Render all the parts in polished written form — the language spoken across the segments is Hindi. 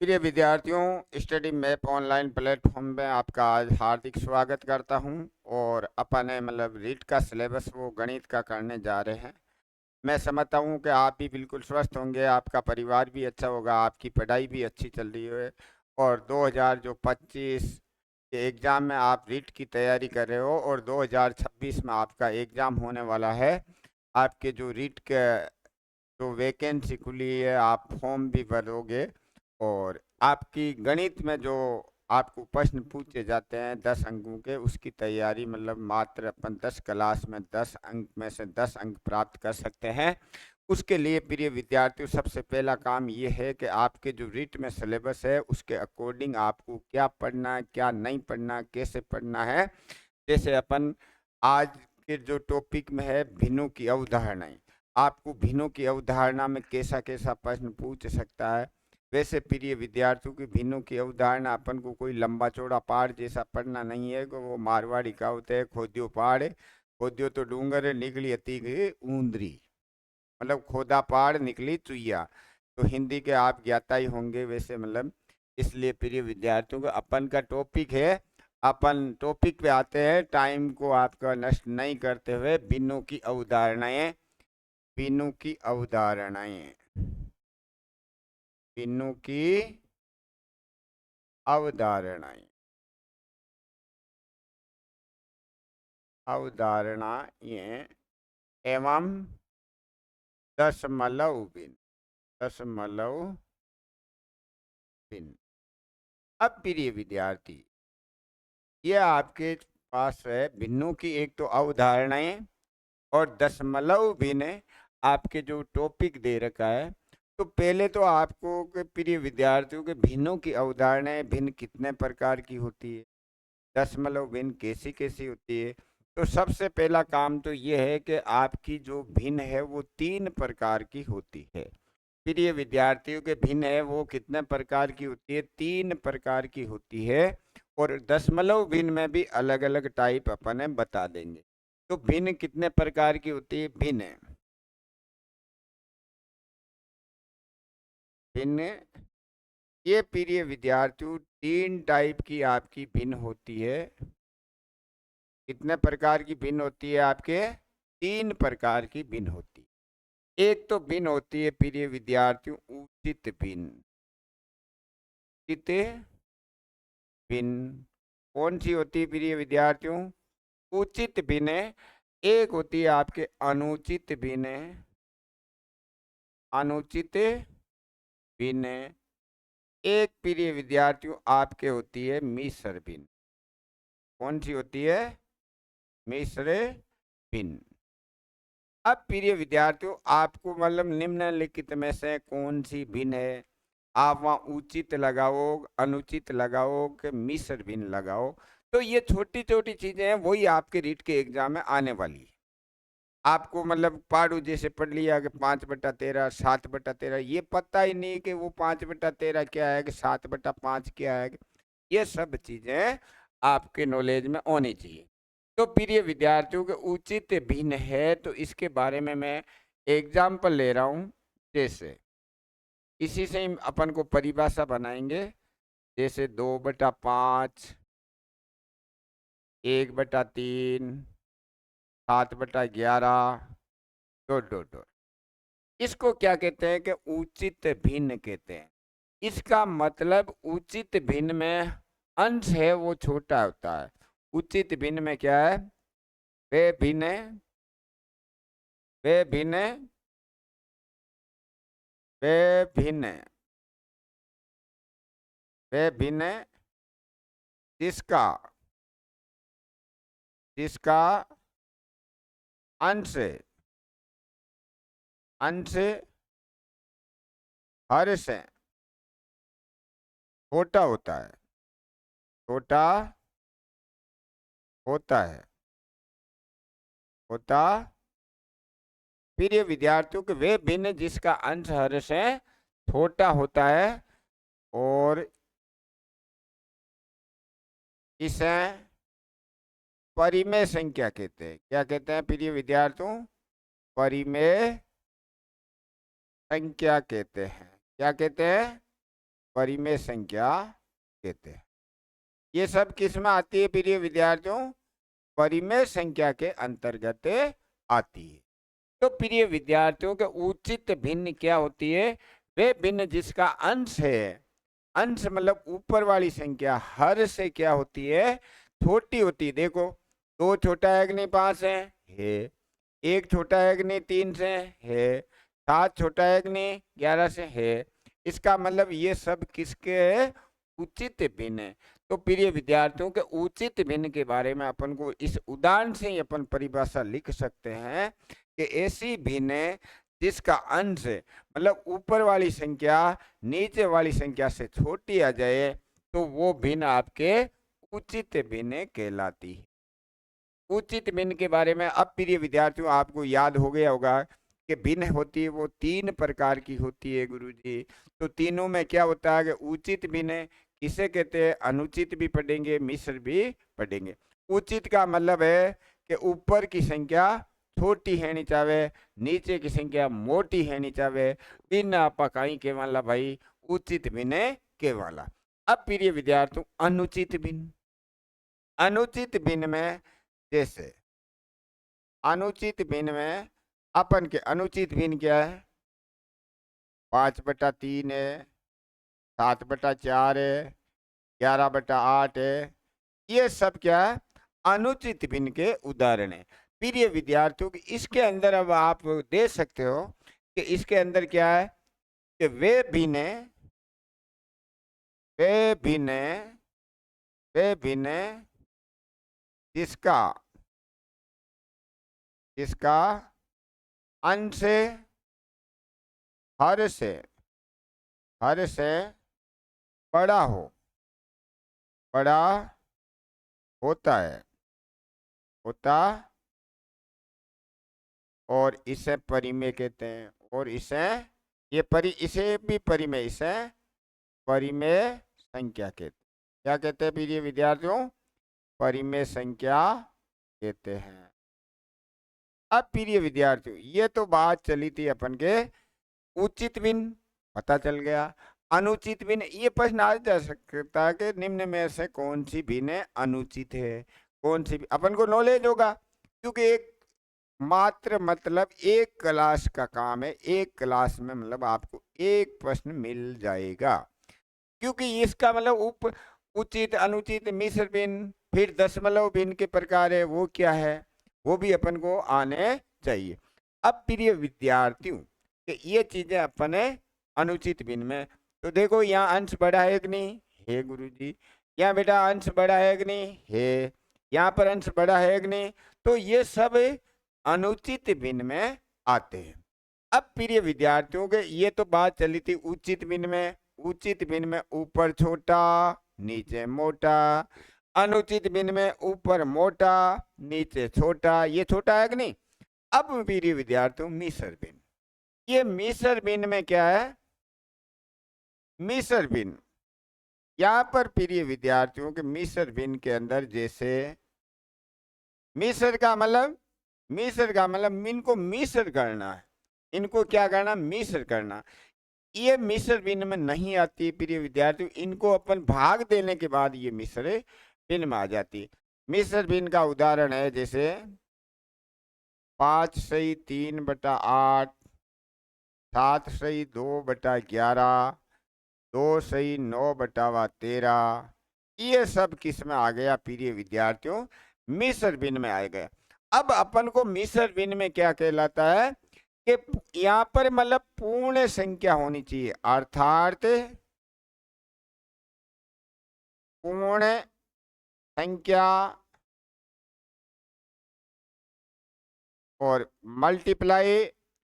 प्रिय विद्यार्थियों, स्टडी मैप ऑनलाइन प्लेटफॉर्म में आपका आज हार्दिक स्वागत करता हूं। और अपन है रीट का सिलेबस वो गणित का करने जा रहे हैं। मैं समझता हूं कि आप भी बिल्कुल स्वस्थ होंगे, आपका परिवार भी अच्छा होगा, आपकी पढ़ाई भी अच्छी चल रही है। और 2025 के एग्ज़ाम में आप रीट की तैयारी कर रहे हो और 2026 में आपका एग्ज़ाम होने वाला है। आपके जो रीट के जो वैकेंसी खुली है, आप फॉर्म भी भरोगे। और आपकी गणित में जो आपको प्रश्न पूछे जाते हैं 10 अंकों के, उसकी तैयारी मात्र अपन 10 क्लास में 10 अंक में से 10 अंक प्राप्त कर सकते हैं। उसके लिए प्रिय विद्यार्थियों, सबसे पहला काम ये है कि आपके जो रीट में सिलेबस है उसके अकॉर्डिंग आपको क्या पढ़ना है, क्या नहीं पढ़ना, कैसे पढ़ना है। जैसे अपन आज के जो टॉपिक में है भिन्नों की अवधारणाएं, आपको भिन्नों की अवधारणा में कैसा कैसा प्रश्न पूछ सकता है। वैसे प्रिय विद्यार्थियों की भिन्नों की अवधारणा अपन को कोई लंबा चौड़ा पहाड़ जैसा पढ़ना नहीं है कि वो मारवाड़ी का होता है खोदियो पहाड़ है, खोदियो तो डूंगर है, निकली अति गई ऊंदरी। खोदा पहाड़ निकली चुईया। तो हिंदी के आप ज्ञाता ही होंगे वैसे इसलिए प्रिय विद्यार्थियों को अपन का टॉपिक है। अपन टॉपिक पे आते हैं, टाइम को आपका नष्ट नहीं करते हुए। भिन्नों की अवधारणाएं, भिन्नों की अवधारणाएं, भिन्नों की अवधारणाएं, अवधारणाएं एवं दशमलव भिन्न, दशमलव भिन्न। अब प्रिय विद्यार्थी, ये आपके पास है भिन्नों की एक तो अवधारणाएं और दशमलव भिन्न आपके जो टॉपिक दे रखा है। तो पहले तो आपको के प्रिय विद्यार्थियों के भिन्नों की अवधारणाएं भिन्न कितने प्रकार की होती है, दशमलव भिन्न कैसी कैसी होती है। तो सबसे पहला काम तो ये है कि आपकी जो भिन्न है वो 3 प्रकार की होती है। प्रिय विद्यार्थियों के भिन्न है वो कितने प्रकार की होती है, 3 प्रकार की होती है। और दशमलव भिन्न में भी अलग अलग टाइप अपन बता देंगे। तो भिन्न कितने प्रकार की होती है, भिन्न भिन्न ये प्रिय विद्यार्थियों 3 टाइप की आपकी भिन्न होती है। कितने प्रकार की भिन्न होती है आपके, 3 प्रकार की भिन्न होती है। एक तो भिन्न होती है प्रिय विद्यार्थियों उचित भिन्न। उचित भिन्न कौन सी होती है प्रिय विद्यार्थियों, उचित भिन्न। एक होती है आपके अनुचित भिन्न, अनुचित भिन्न। एक प्रिय विद्यार्थियों आपके होती है मिश्र भिन्न। कौन सी होती है, मिश्र भिन्न। अब प्रिय विद्यार्थियों आपको निम्नलिखित में से कौन सी भिन्न है, आप वहाँ उचित लगाओ, अनुचित लगाओ कि मिश्र भिन्न लगाओ। तो ये छोटी छोटी चीजें हैं, वही आपके रीट के एग्जाम में आने वाली है। आपको पाड़ू जैसे पढ़ लिया कि 5/13, 7/13, ये पता ही नहीं कि वो 5/13 क्या है कि 7/5 क्या है। ये सब चीजें आपके नॉलेज में होनी चाहिए। तो प्रिय विद्यार्थियों के उचित भिन्न है, तो इसके बारे में मैं एग्जाम्पल ले रहा हूँ। जैसे इसी से ही अपन को परिभाषा बनाएंगे। जैसे 2/5, 1/3, 7/11, डॉट डॉट डॉट। इसको क्या कहते हैं कि उचित भिन्न कहते हैं। इसका मतलब उचित भिन्न में अंश है वो छोटा होता है। उचित भिन्न में क्या है, वे भिन्न, वे भिन्न, वे भिन्न, वे भिन्न जिसका, जिसका अंश, अंश हर से छोटा होता है, छोटा होता है, होता। प्रिय विद्यार्थियों के वे भिन्न जिसका अंश हर से छोटा होता है। और इसे परिमेय संख्या कहते हैं। क्या कहते हैं प्रिय विद्यार्थियों, परिमेय संख्या कहते हैं। क्या कहते हैं, परिमेय संख्या कहते हैं। ये सब किस में आती है प्रिय विद्यार्थियों? परिमेय संख्या के अंतर्गत आती है। तो प्रिय विद्यार्थियों के उचित भिन्न क्या होती है? वे भिन्न जिसका अंश है, अंश मतलब ऊपर वाली संख्या हर से क्या होती है? छोटी होती है। देखो, 2 छोटा एक नहीं 5 है, 1 छोटा एक नहीं 3 से है, 7 छोटा एक नहीं 11 से है। इसका मतलब ये सब किसके है? उचित भिन्न है। तो प्रिय विद्यार्थियों के उचित भिन्न के बारे में अपन को इस उदाहरण से ही अपन परिभाषा लिख सकते हैं कि ऐसी भिन्न जिसका अंश मतलब ऊपर वाली संख्या नीचे वाली संख्या से छोटी आ जाए तो वो भिन्न आपके उचित भिन्न कहलाती है। उचित भिन्न के बारे में अब प्रिय विद्यार्थियों आपको याद हो गया होगा कि भिन्न होती है वो 3 प्रकार की होती है गुरुजी। तो तीनों में क्या होता है कि उचित भिन्न किसे कहते हैं? अनुचित भी पढ़ेंगे, मिश्र भी पढ़ेंगे। उचित का मतलब है कि ऊपर की संख्या छोटी है नहीं चाहे, नीचे की संख्या मोटी है नहीं चाहे, भिन्न आपा कहीं के वाला भाई उचित भिन्न के वाला। अब प्रिय विद्यार्थियों अनुचित भिन्न, अनुचित भिन्न में जैसे अनुचित भिन्न में अपन के अनुचित भिन्न क्या है? 5/3 है, 7/4 है, 11/8 है। ये सब क्या है? अनुचित भिन्न के उदाहरण है। प्रिय विद्यार्थियों की इसके अंदर अब आप दे सकते हो कि इसके अंदर क्या है कि वे भिन्न जिसका अंश हर से बड़ा होता और इसे परिमेय कहते हैं। और इसे भी परिमेय, इसे परिमेय संख्या कहते हैं। क्या कहते हैं प्रिय विद्यार्थियों? परिमेय संख्या कहते हैं। अब प्रिय विद्यार्थियों ये तो बात चली थी अपन के उचित भिन्न, पता चल गया। अनुचित भिन्न, ये प्रश्न आ जा सकता है कि निम्न में से कौन सी भिन्न अनुचित है, कौन सी अपन को नॉलेज होगा, क्योंकि एक मात्र मतलब एक क्लास का काम है। एक क्लास में मतलब आपको एक प्रश्न मिल जाएगा, क्योंकि इसका मतलब उचित अनुचित मिश्र भिन्न, फिर दशमलव भिन्न के प्रकार है, वो क्या है वो भी अपन को आने चाहिए। अब प्रिय विद्यार्थियों ये चीजें अपन अनुचित भिन्न में, तो देखो यहाँ अंश बड़ा है कि नहीं है गुरुजी, यहाँ बेटा अंश बड़ा है कि नहीं है, यहाँ पर अंश बड़ा है कि नहीं, तो ये सब अनुचित भिन्न में आते हैं। अब प्रिय विद्यार्थियों के ये तो बात चली थी उचित भिन्न में। उचित भिन्न में ऊपर छोटा नीचे मोटा, अनुचित भिन्न में ऊपर मोटा नीचे छोटा, ये छोटा है कि नहीं। अब प्रिय विद्यार्थियों मिश्र भिन्न, ये मिश्र भिन्न में क्या है? मिश्र भिन्न यहाँ पर प्रिय विद्यार्थियों के मिश्र भिन्न के अंदर जैसे मिश्र का मतलब इनको मिश्र करना है, इनको क्या करना? मिश्र करना। ये मिश्र भिन्न में नहीं आती प्रिय विद्यार्थियों, इनको अपन भाग देने के बाद ये मिश्र भिन्न में आ जाती। मिश्र भिन्न का उदाहरण है जैसे 5/3/8, 7/2/11, 2/9/13, ये सब किस में आ गया प्रिय विद्यार्थियों? मिश्र भिन्न में आ गया। अब अपन को मिश्र भिन्न में क्या कहलाता है कि यहाँ पर मतलब पूर्ण संख्या होनी चाहिए, अर्थात पूर्ण संख्या और मल्टीप्लाई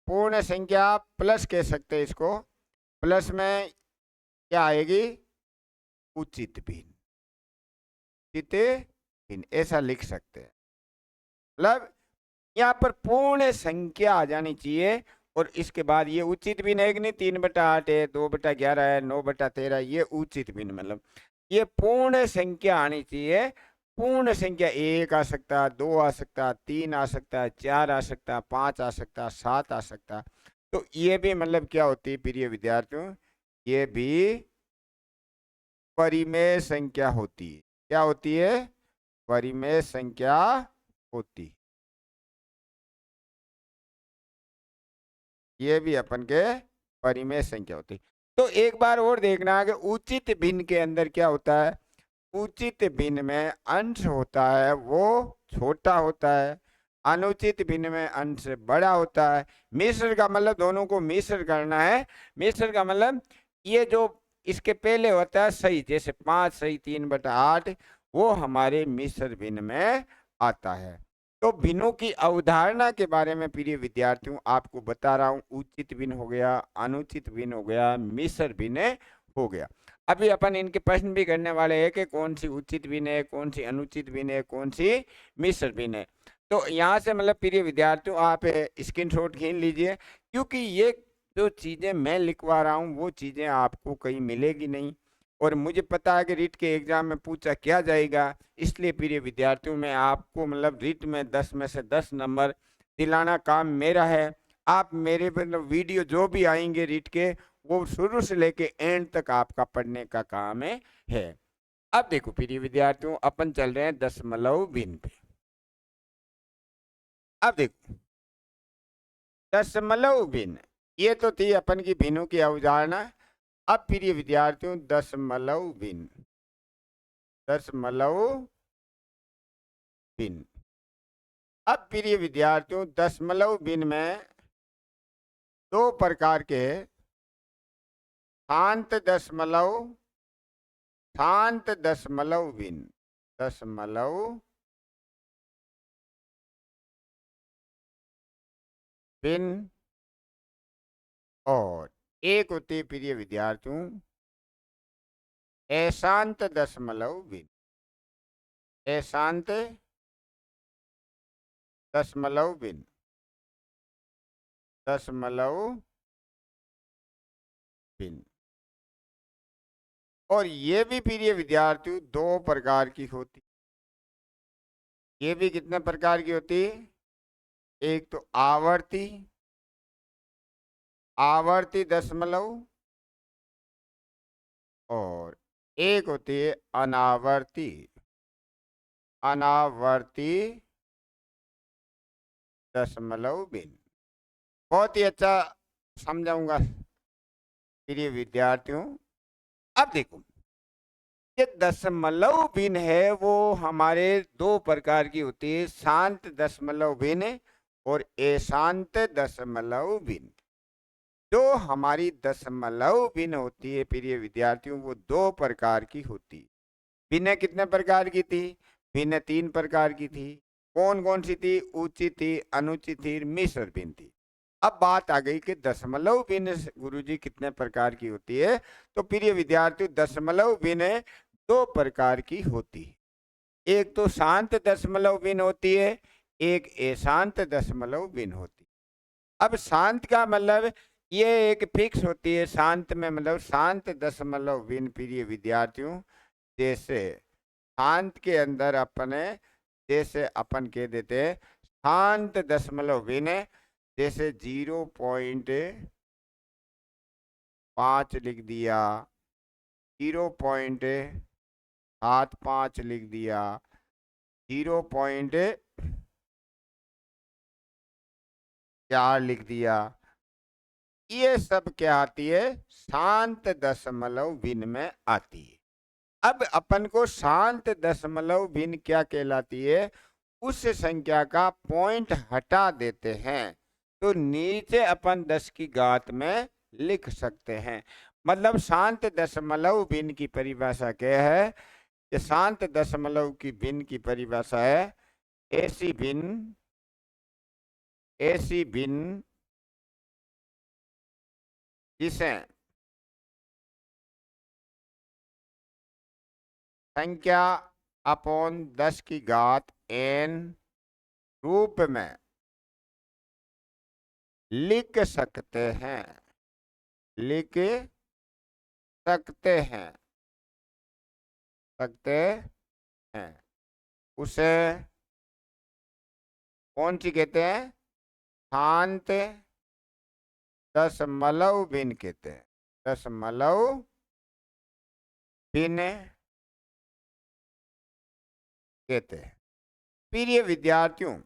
पूर्ण संख्या प्लस कह सकते हैं इसको, प्लस में क्या आएगी? उचित भिन्न, उचित भिन्न ऐसा लिख सकते हैं। मतलब यहाँ पर पूर्ण संख्या आ जानी चाहिए और इसके बाद ये उचित भिन्न है कि नहीं, 3/8 है, 2/11 है, 9/13, ये उचित भिन्न मतलब ये पूर्ण संख्या आनी चाहिए। पूर्ण संख्या 1 आ सकता है, 2 आ सकता है, 3 आ सकता है, 4 आ सकता है, 5 आ सकता है, 7 आ सकता है। तो ये भी मतलब क्या होती है प्रिय विद्यार्थियों? ये भी परिमेय संख्या होती है। क्या होती है? परिमेय संख्या होती है। ये भी अपन के परिमेय संख्या होती है। तो एक बार और देखना है कि उचित भिन्न के अंदर क्या होता है। उचित भिन्न में अंश होता है वो छोटा होता है, अनुचित भिन्न में अंश बड़ा होता है। मिश्र का मतलब दोनों को मिश्र करना है। मिश्र का मतलब ये जो इसके पहले होता है सही, जैसे 5 सही 3/8, वो हमारे मिश्र भिन्न में आता है। तो भिन्नों की अवधारणा के बारे में प्रिय विद्यार्थियों आपको बता रहा हूं। उचित भिन्न हो गया, अनुचित भिन्न हो गया, मिश्र भिन्न हो गया। अभी अपन इनके प्रश्न भी करने वाले हैं कि कौन सी उचित भिन्न है, कौन सी अनुचित भिन्न है, कौन सी मिश्र भिन्न है। तो यहाँ से मतलब प्रिय विद्यार्थियों आप स्क्रीनशॉट खींच लीजिए, क्योंकि ये जो चीजें मैं लिखवा रहा हूँ वो चीजें आपको कहीं मिलेगी नहीं, और मुझे पता है कि रीट के एग्जाम में पूछा क्या जाएगा। इसलिए प्रिय विद्यार्थियों में आपको मतलब रीट में 10 में से 10 नंबर दिलाना काम मेरा है। आप मेरे मतलब वीडियो जो भी आएंगे रीट के, वो शुरू से लेके एंड तक आपका पढ़ने का काम है। अब देखो प्रिय विद्यार्थियों, अपन चल रहे हैं दशमलव भिन्न पे। अब देखो दशमलव भिन्न, ये तो थी अपन की भिन्नों की अवधारणा। अब प्रिय विद्यार्थियों दशमलव भिन्न, दशमलव भिन्न। अब प्रिय विद्यार्थियों दशमलव भिन्न में दो प्रकार के, शांत दशमलव, शांत दशमलव भिन्न, दशमलव भिन्न, और एक होती है प्रिय विद्यार्थियों अशांत दशमलव भिन्न, अशांत दशमलव भिन्न, दशमलव भिन्न। और ये भी प्रिय विद्यार्थियों दो प्रकार की होती। ये भी कितने प्रकार की होती? एक तो आवर्ती, आवर्ती दशमलव, और एक होती है अनावर्ती, अनावर्ती दशमलव भिन्न। बहुत ही अच्छा समझाऊंगा प्रिय विद्यार्थियों। अब देखो ये दशमलव भिन्न है वो हमारे दो प्रकार की होती है, शांत दशमलव भिन्न और अशांत दशमलव भिन्न। जो हमारी दशमलव भिन्न होती है प्रिय विद्यार्थियों वो दो प्रकार की होती। भिन्न कितने प्रकार की थी? भिन्न 3 प्रकार की थी। कौन कौन सी थी? उचित थी, अनुचित थी, मिश्र भिन्न थी। अब बात आ गई कि दशमलव भिन्न गुरुजी कितने प्रकार की होती है। तो प्रिय विद्यार्थियों दशमलव भिन्न दो प्रकार की होती है। एक तो शांत दशमलव भिन्न होती है, एक अशांत दशमलव भिन्न होती है। अब शांत का मतलब ये एक फिक्स होती है। शांत में मतलब शांत दशमलव भिन्न प्रिय विद्यार्थियों, जैसे शांत के अंदर अपने, जैसे अपन कह देते हैं शांत दशमलव भिन्न, जैसे 0.5 लिख दिया, 0.75 लिख दिया, 0.4 लिख दिया। ये सब क्या आती है? शांत दशमलव भिन्न में आती है। अब अपन को शांत दशमलव भिन्न क्या कहलाती है? उस संख्या का पॉइंट हटा देते हैं तो नीचे अपन 10 की घात में लिख सकते हैं। मतलब शांत दशमलव भिन्न की परिभाषा क्या है? कि शांत दशमलव की भिन्न की परिभाषा है ऐसी भिन्न, ऐसी भिन्न जिसे संख्या अपॉन 10 की घात n रूप में लिख सकते हैं, लिख सकते हैं, सकते हैं। उसे कौन सी कहते हैं? शांत दशमलव भिन्न कहते हैं, दशमलव भिन्न कहते हैं। प्रिय विद्यार्थियों,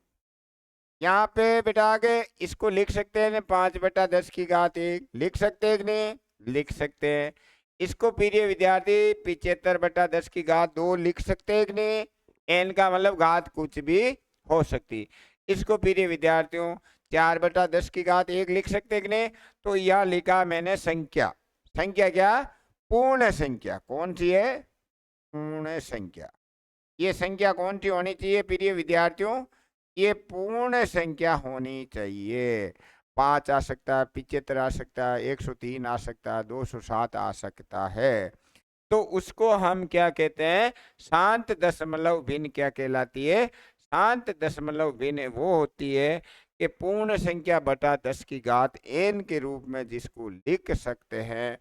यहाँ पे बेटा आगे इसको लिख सकते हैं 5/10 लिख सकते हैं कि नहीं? लिख सकते हैं। इसको प्रिय विद्यार्थी 75/10 लिख सकते हैं कि नहीं? एन का मतलब घात कुछ भी हो सकती। इसको प्रिय विद्यार्थियों 4/10 लिख सकते हैं कि नहीं? तो यह लिखा मैंने संख्या। संख्या क्या? पूर्ण संख्या। कौन सी है? पूर्ण संख्या। ये संख्या कौन सी होनी चाहिए प्रिय विद्यार्थियों? ये पूर्ण संख्या होनी चाहिए। 5 आ सकता है, 75 आ सकता है, 103 आ सकता है, 207 आ सकता है। तो उसको हम क्या कहते हैं? शांत दशमलव भिन्न क्या कहलाती है? शांत दशमलव भिन्न वो होती है कि पूर्ण संख्या बटा 10 n के रूप में जिसको लिख सकते हैं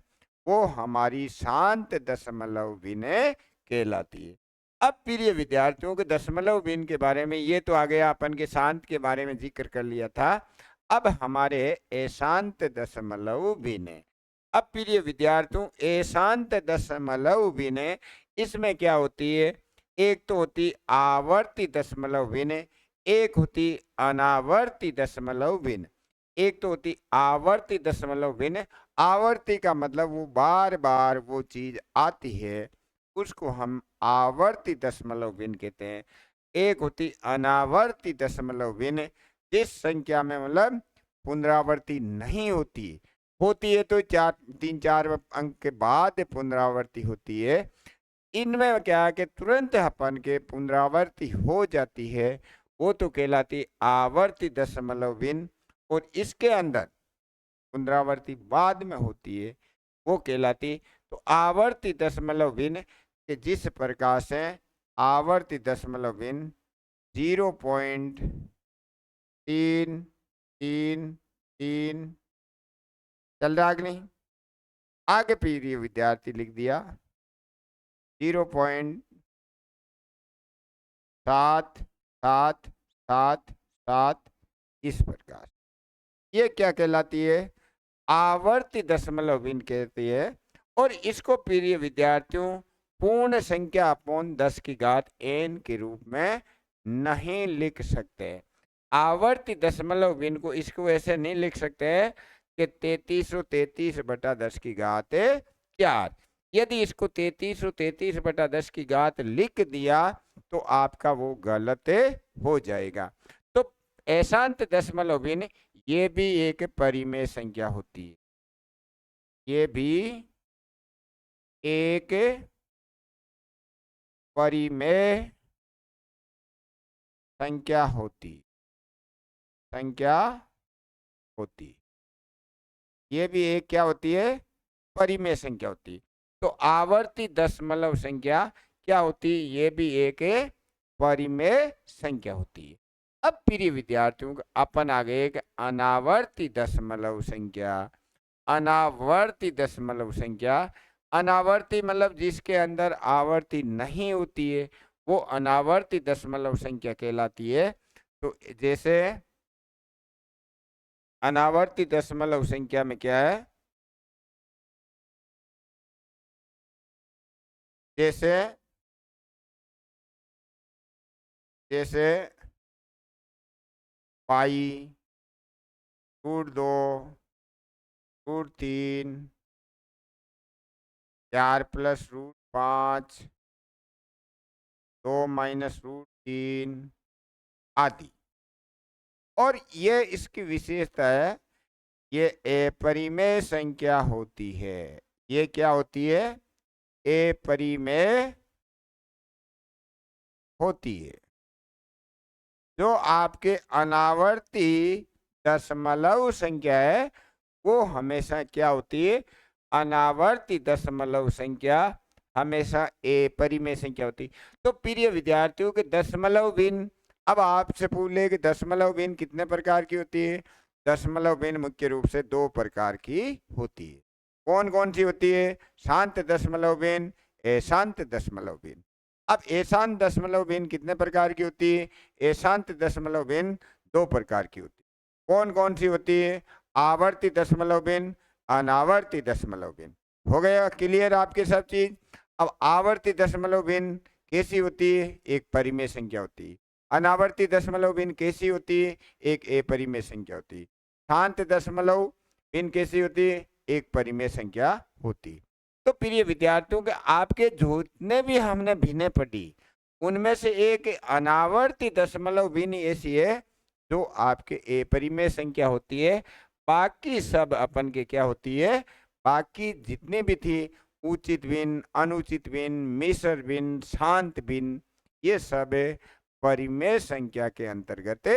वो हमारी शांत दशमलव भिन्न कहलाती है। अब प्रिय विद्यार्थियों के दशमलव भिन्न के बारे में ये तो आ गया, अपन के शांत के बारे में जिक्र कर लिया था। अब हमारे अशांत दशमलव भिन्न। अब प्रिय विद्यार्थियों अशांत दशमलव भिन्न इसमें क्या होती है? एक तो होती आवर्ती दशमलव भिन्न, एक होती अनावर्ती दशमलव भिन्न। एक तो होती आवर्ती दशमलव भिन्न। आवर्ती का मतलब वो बार बार वो चीज आती है, उसको हम आवर्ती दशमलव भिन्न कहते हैं। एक होती अनावर्ती दशमलव भिन्न, जिस संख्या में मतलब पुनरावर्ती नहीं होती, होती है तो 3-4 अंक के बाद पुनरावर्ती होती है। इनमें क्या है कि तुरंत अपन के पुनरावर्ती हो जाती है, वो तो कहलाती आवर्ती दशमलव भिन्न। और इसके अंदर पुनरावर्ती बाद में होती है, वो कहलाती तो आवर्ती दशमलव भिन्न कि जिस प्रकार से आवर्ती दशमलव भिन्न 0.333 चल रहा कि नहीं? आगे प्रिय विद्यार्थी लिख दिया 0.7777 इस प्रकार। ये क्या कहलाती है? आवर्ती दशमलव भिन्न कहती है। और इसको प्रिय विद्यार्थियों पूर्ण संख्या अपॉन 10n के रूप में नहीं लिख सकते। आवर्ती दशमलव भिन्न को इसको ऐसे नहीं लिख सकते कि 3333/10 यदि इसको 3333/10 लिख दिया तो आपका वो गलत हो जाएगा। तो अशांत दशमलव भिन्न ये भी एक परिमेय संख्या होती है। ये भी एक परिमेय संख्या होती ये भी एक क्या होती है? परिमेय संख्या होती। तो आवर्ती दशमलव संख्या क्या होती? ये भी एक परिमेय संख्या होती है। अब प्रिय विद्यार्थियों अपन आगे एक अनावर्ती दशमलव संख्या। अनावर्ती दशमलव संख्या, अनावर्ती मतलब जिसके अंदर आवर्ती नहीं होती है वो अनावर्ती दशमलव संख्या कहलाती है। तो जैसे अनावर्ती दशमलव संख्या में क्या है? जैसे जैसे पाई √2 √3 4 + √5 2 - √3 आदि। और ये इसकी विशेषता है, ये अपरिमेय संख्या होती है। ये क्या होती है? अपरिमेय होती है। जो आपके अनावर्ती दशमलव संख्या है वो हमेशा क्या होती है? अनावर्ती दशमलव संख्या हमेशा अपरिमेय संख्या होती। तो प्रिय विद्यार्थियों के दशमलव भिन्न, अब आपसे पूछ ले कि दशमलव भिन्न कितने प्रकार की होती है? दशमलव भिन्न मुख्य रूप से 2 प्रकार की होती है। कौन कौन सी होती है? शांत दशमलव भिन्न, अशांत दशमलव भिन्न। अब अशांत दशमलव भिन्न कितने प्रकार की होती है? अशांत दशमलव भिन्न 2 प्रकार की होती है। कौन कौन सी होती है? आवर्ती दशमलव भिन्न, अनावर्ती दशमलव भिन्न। हो गया क्लियर आपके सब चीज? अब आवर्ती दशमलव भिन्न कैसी होती है? एक परिमेय संख्या होती है। अनावर्ती दशमलव भिन्न कैसी होती है? एक अपरिमेय संख्या होती है। शांत दशमलव भिन्न कैसी होती है? एक परिमेय संख्या होती है। तो प्रिय विद्यार्थियों के आपके जितने भी हमने भिन्नें पढ़ी उनमें से एक अनावर्ती दशमलव भिन्न ऐसी है जो आपके अपरिमेय संख्या होती है। बाकी सब अपन के क्या होती है? बाकी जितने भी थी उचित भिन्न, अनुचित भिन्न, मिश्र भिन्न, शांत भिन्न, ये सब परिमेय संख्या के अंतर्गत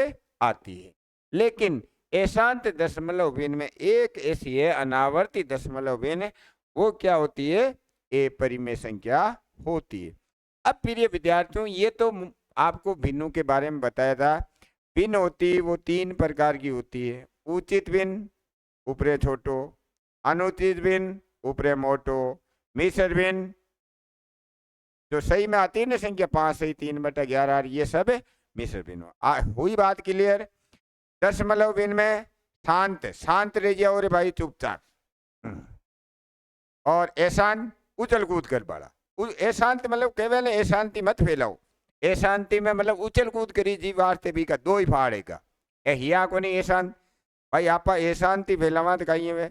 आती है। लेकिन अशांत दशमलव भिन्न में एक ऐसी है अनावर्ती दशमलव भिन्न, वो क्या होती है? अपरिमेय संख्या होती है। अब प्रिय विद्यार्थियों ये तो आपको भिन्नों के बारे में बताया था। भिन्न होती है वो 3 प्रकार की होती है। उचित भिन्न ऊपरे छोटो, अनुचित भिन्न ऊपरे मोटो, मिश्र भिन्न जो सही में आती है ना संख्या 5 सही 3/11, ये सब मिश्र भिन्न। हुई बात क्लियर? दशमलव भिन्न में शांत शांत रह जाओ रे भाई चुपचाप, और अशांत उछल कूद कर पड़ा। अशांत मतलब केवल अशांति मत फैलाओ। अशांति में मतलब उछल कूद करी जी वास्ते भी का दो ही फाड़ेगा ए हिया को नहीं अशांत भाई आपा अशांति फैलावा तो कहीं वे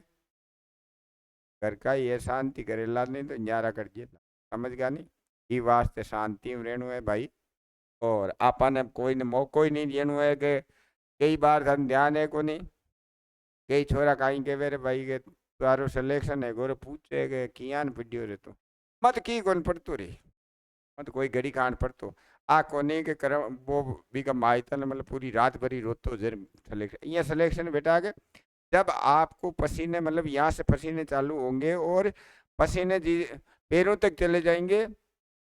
कर का अशांति करेला नहीं तो न्यारा कर दिए समझ गया नहीं ये वास्ते शांति में रहनु है भाई। और आपा ने कोई ने मौको ही नहीं देनु है कि कई बार हम ध्यान है को नहीं कई छोरा कहीं के वे भाई के तारो सिलेक्शन है गोरे पूछे के कियान पढ़ियो रे तो मत की कौन पढ़तो रे मत कोई घड़ी खान पढ़तो आ कोने के कर वो भी का माइतन मतलब पूरी रात भरी रोतो जर सिलेक्शन ये सिलेक्शन बेटा के जब आपको पसीने मतलब यहाँ से पसीने चालू होंगे और पसीने जी पैरों तक चले जाएंगे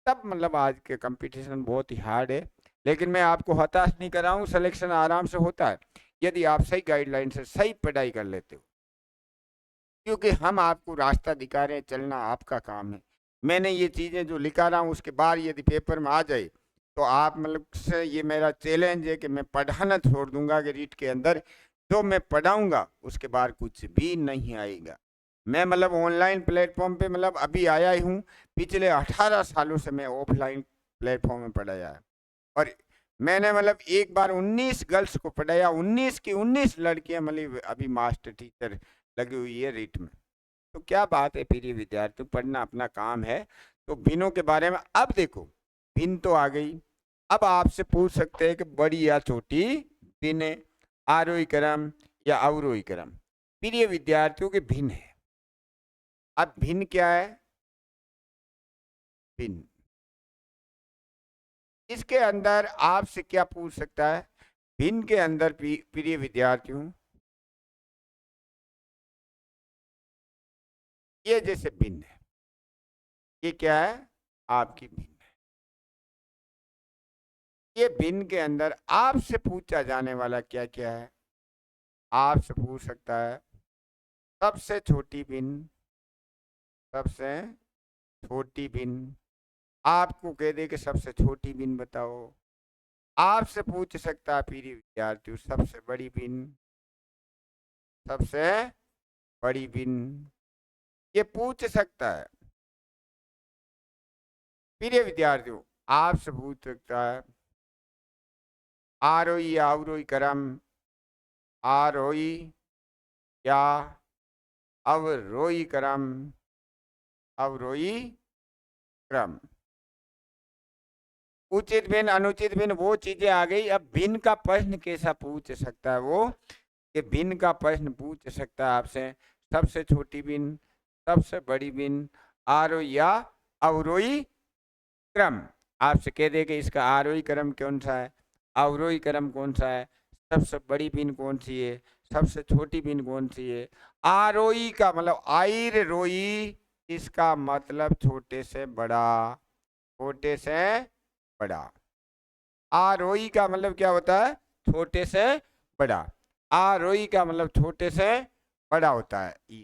तब मतलब आज के कंपटीशन बहुत ही हार्ड है। लेकिन मैं आपको हताश नहीं कर रहा हूँ, सिलेक्शन आराम से होता है यदि आप सही गाइडलाइन से सही पढ़ाई कर लेते हो, क्योंकि हम आपको रास्ता दिखा रहे हैं, चलना आपका काम है। मैंने ये चीज़ें जो लिखा रहा हूँ उसके बाद यदि पेपर में आ जाए तो आप मतलब से ये मेरा चैलेंज है कि मैं पढ़ाना छोड़ दूंगा कि रीट के अंदर जो मैं पढ़ाऊंगा उसके बाद कुछ भी नहीं आएगा। मैं मतलब ऑनलाइन प्लेटफॉर्म पे मतलब अभी आया ही हूँ, पिछले 18 सालों से मैं ऑफलाइन प्लेटफॉर्म में पढ़ाया है और मैंने मतलब एक बार 19 गर्ल्स को पढ़ाया, 19 की 19 लड़कियां मतलब अभी मास्टर टीचर लगी हुई है रीट में। तो क्या बात है प्रिय विद्यार्थी, पढ़ना अपना काम है। तो भिन्नों के बारे में अब देखो भिन्न तो आ गई, अब आपसे पूछ सकते हैं कि बड़ी या छोटी भिन्न, आरोही क्रम या अवरोही क्रम। प्रिय विद्यार्थियों के भिन्न है। अब भिन्न क्या है? भिन्न इसके अंदर आपसे क्या पूछ सकता है? भिन्न के अंदर प्रिय विद्यार्थियों ये जैसे भिन्न है, ये क्या है? आपकी भिन्न है। ये भिन्न के अंदर आपसे पूछा जाने वाला क्या क्या है? आपसे पूछ सकता है सबसे छोटी भिन्न, सबसे छोटी भिन्न, आपको कह दे कि सबसे छोटी भिन्न बताओ। आपसे पूछ सकता है प्रिय विद्यार्थियों सबसे बड़ी भिन्न, सबसे बड़ी भिन्न, ये पूछ सकता है। प्रिय विद्यार्थियों आपसे पूछ सकता है आरोही या अवरोही क्रम, आरोही या अवरोही क्रम, अवरोही क्रम। उचित भिन्न अनुचित भिन्न वो चीजें आ गई। अब भिन्न का प्रश्न कैसा पूछ सकता है वो कि भिन्न का प्रश्न पूछ सकता है आपसे सबसे छोटी भिन्न, सबसे बड़ी भिन्न, आरोही या अवरोही क्रम। आपसे कह दे कि इसका आरोही क्रम कौन सा है, अवरोही क्रम कौन सा है, सबसे बड़ी भिन्न कौन सी है, सबसे छोटी भिन्न कौन सी है। आरोही का मतलब आइर रोही, इसका मतलब छोटे से बड़ा, छोटे से बड़ा। आरोही का मतलब क्या होता है? छोटे से बड़ा। आरोही का मतलब छोटे से बड़ा होता है,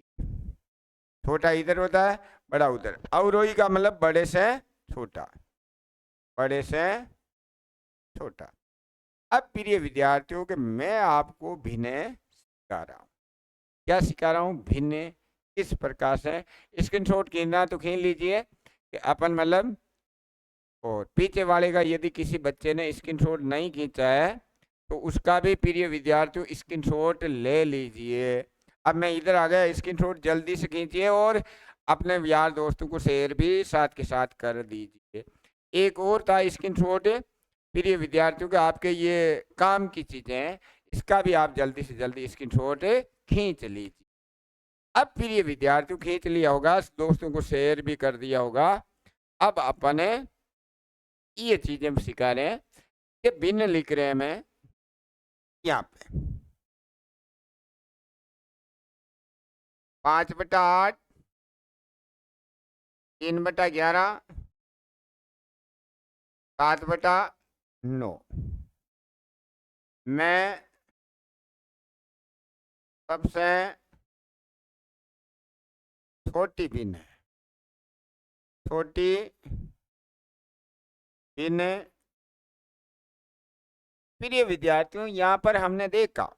छोटा इधर होता है बड़ा उधर। अवरोही का मतलब बड़े से छोटा, बड़े से छोटा। अब प्रिय विद्यार्थियों के मैं आपको भिन्न सिखा रहा हूँ। क्या सिखा रहा हूँ? भिन्न किस प्रकार से। स्क्रीनशॉट खींचना तो खींच लीजिए। कि अपन मतलब, और पीछे वाले का यदि किसी बच्चे ने स्क्रीनशॉट नहीं खींचा है तो उसका भी प्रिय विद्यार्थियों स्क्रीनशॉट ले लीजिए। अब मैं इधर आ गया, स्क्रीनशॉट जल्दी से खींचिए और अपने यार दोस्तों को शेयर भी साथ के साथ कर दीजिए। एक और था स्क्रीनशॉट प्रिय विद्यार्थियों के, आपके ये काम की चीजें हैं, इसका भी आप जल्दी से जल्दी स्क्रीनशॉट खींच लीजिए। अब प्रिय विद्यार्थियों खींच लिया होगा, दोस्तों को शेयर भी कर दिया होगा। अब अपने ये चीजें सिखा रहे हैं कि भिन्न लिख रहे हैं। मैं यहाँ पे 5/8, 3/11, 7/9। मैं सबसे छोटी भिन्न है, छोटी भिन्न। प्रिय विद्यार्थियों यहाँ पर हमने देखा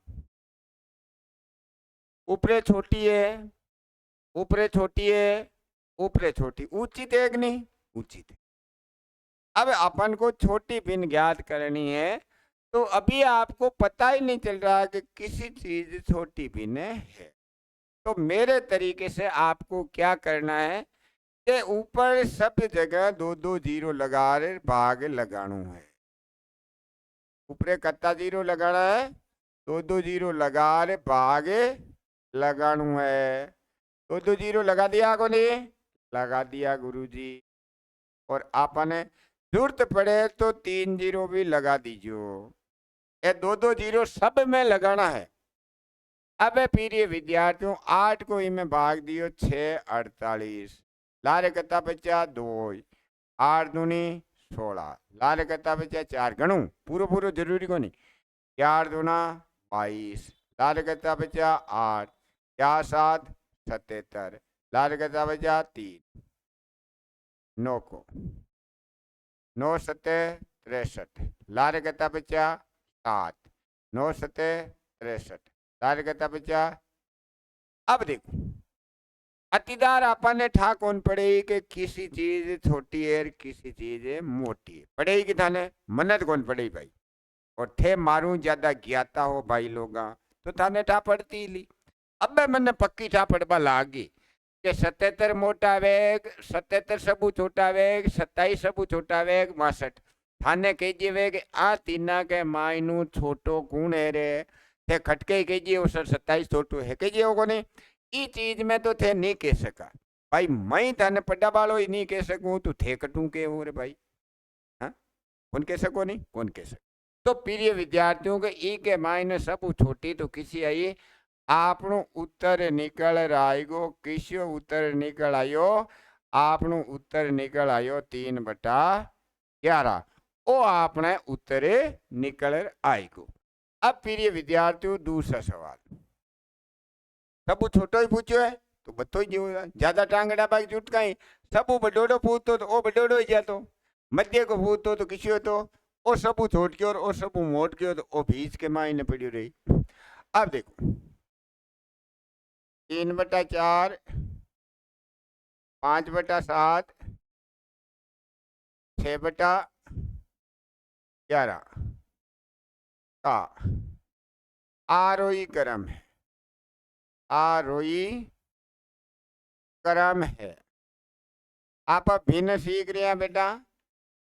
ऊपरे छोटी है, ऊपरे छोटी है, ऊपरे छोटी, उचित है कि नहीं? उचित है। अब अपन को छोटी भिन्न ज्ञात करनी है, तो अभी आपको पता ही नहीं चल रहा कि किसी चीज छोटी भिन्न है। तो मेरे तरीके से आपको क्या करना है कि ऊपर सब जगह 2-2 जीरो लगा रहे भाग लगाना है। ऊपरे कत्ता जीरो लगाना है, 2-2 जीरो लगा रहे भाग लगाना है। 2-2 जीरो लगा दिया को नहीं? लगा दिया गुरुजी। और आपने जरूरत पड़े तो 3 जीरो भी लगा दीजिए। ये 2-2 जीरो सब में लगाना है। अब प्रिय विद्यार्थियों 8 को इनमें भाग दियो 6/48, लारे कत्ता बच्चा 2, 8 दूनी 16, लारे कत्ता बच्चा 4, गणू पूरो पूरो जरूरी को नहीं, 4 दूना 22, लारे कत्ता बच्चा 8, 4 7 77, लारे कत्ता बच्चा 3, 9 को 9 7 63, लारे कत्ता बच्चा 7, 9 7 63, लारे कत्ता बच्चा। अब देखो अतिदार अपन ने ठा कौन पड़ेगी कि किसी चीज छोटी है किसी चीज मोटी है, पड़ेगी कि थाने मन्नत कौन पड़ेगी भाई। और थे मारू ज्यादा ज्ञाता हो भाई लोग तो थाने ठा पड़ती ली। अब मैंने पक्की ठा पड़वा लागी कि 77 मोटा वेग, 77 सबू छोटा वेग, 27 सबू छोटा वेग, 62 थाने कहिए वेग आ तीना के मायनू छोटो कौन है रे, थे खटके कहिए उस 27 छोटो है कहिए वो कोने। ई चीज में तो थे नहीं कह सका भाई, मैं थाने पड्डा बालो ही नहीं कह सकूं तो थे कटू के हो रे भाई। हाँ कौन कह सको नहीं, कौन कह सको। तो प्रिय विद्यार्थियों के ई के मायने सब छोटी तो किसी आई आपनो उत्तर निकल आएगो, किसियो उत्तर निकल आयो, आपनो उत्तर निकल आयो 3/11, ओ आपने उत्तर निकल आएगो। अब प्रिय विद्यार्थियों दूसरा सवाल, सब छोटो ही पूछो है तो बतो ही ज्यादा टांगड़ा बाग जुट कहीं, सब बडोड़ो पूछतो तो ओ बडोड़ो ही जातो, मध्य को पूछतो तो किसी तो ओ सब छोट के और ओ सब मोट के तो ओ बीच के मायने पड़ी रही। अब देखो 3/4, 5/7, 6/11 का आरोही क्रम है, आरोही क्रम है। आप भिन्न सीख रहे हैं बेटा।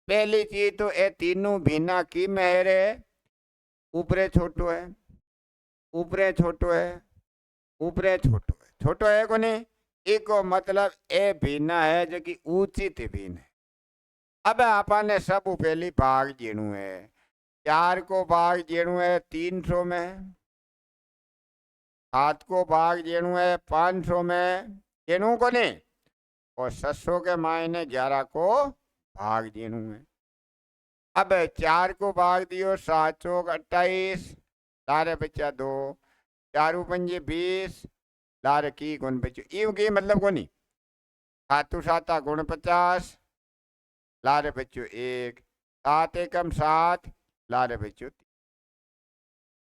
पहली चीज तो ये तीनों भिन्ना की मेहर है, ऊपरे छोटो है, ऊपरे छोटो है, ऊपरे छोटो है, छोटो है को नहीं, एक मतलब ए भिन्ना है जो कि उचित भिन्न है। अब आपने सब पहली भाग जेणु है, 4 को भाग जेणु है 300 में, 7 को भाग जेणु है 500 में, जेणु को नहीं, और 600 के मायने 11 को भाग देनु है। अब 4 को भाग दियो 7 चौक 28, लारे बच्चा 2, 4 पंजे 20, लारे की गुण बच्चो यू की मतलब को नहीं, 7 7 गुण 50, लारे बच्चो 1, 7 एकम 7, लारे बच्चो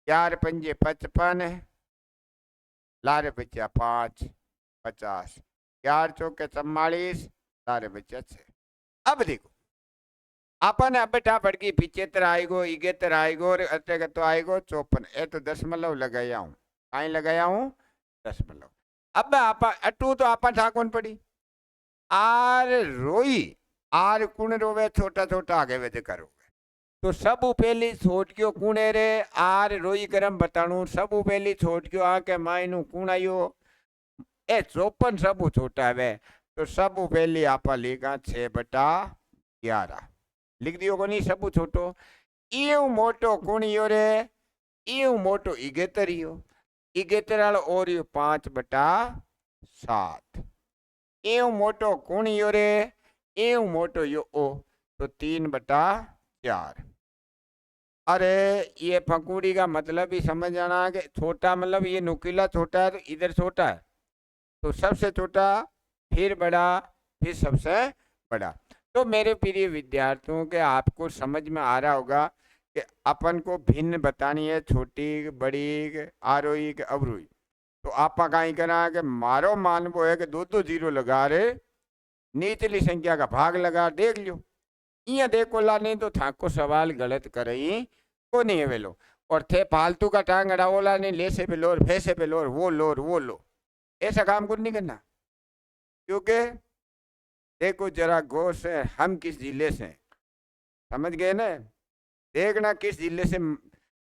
4 पंजे 55, लारे बच्चा 5 50, 4 चौके 44, लारे बच्चा 6। अब देखो अपन अब बेटा पड़की 75 आएगो 71 आएगो और अटे तो आएगो 54 ए तो दशमलव लगाया हूँ कहीं लगाया हूँ दशमलव। अब आप अटू तो आप ठाकुन पड़ी आर रोई आर कुण रोवे छोटा छोटा आगे वे करो तो सब पहली छोट क्यों कुणे रे आर रोई करम बताणु सब पहली छोट क्यों आके मायनु कुणायो ए 54 सब छोटा है तो सब पहली आपा लिखा 6/11 लिख दियो को नहीं सब छोटो इयो मोटो कुणियो रे इयो मोटो 71 71 वालो और यो 5/7 इयो मोटो कुणियो रे इयो मोटो यो ओ तो 3/4। अरे ये फंकुड़ी का मतलब ही समझ आना कि छोटा मतलब ये नुकीला छोटा है तो इधर छोटा है तो सबसे छोटा फिर बड़ा फिर सबसे बड़ा। तो मेरे प्रिय विद्यार्थियों के आपको समझ में आ रहा होगा कि अपन को भिन्न बतानी है छोटी बड़ी आरोही के अवरोही। तो आप कहीं करा कि मारो मान वो है कि 2-2 जीरो लगा रहे निचली संख्या का भाग लगा देख लियो इं देखो ला नहीं तो थाको सवाल गलत करई को नहीं है वेलो और थे फालतू का टांग अड़ाओला नहीं ले से पे लोर फैसे पे लोर वो लो ऐसा काम कुछ नहीं करना। क्योंकि देखो जरा गौर से हम किस जिले से समझ गए ना देखना किस जिले से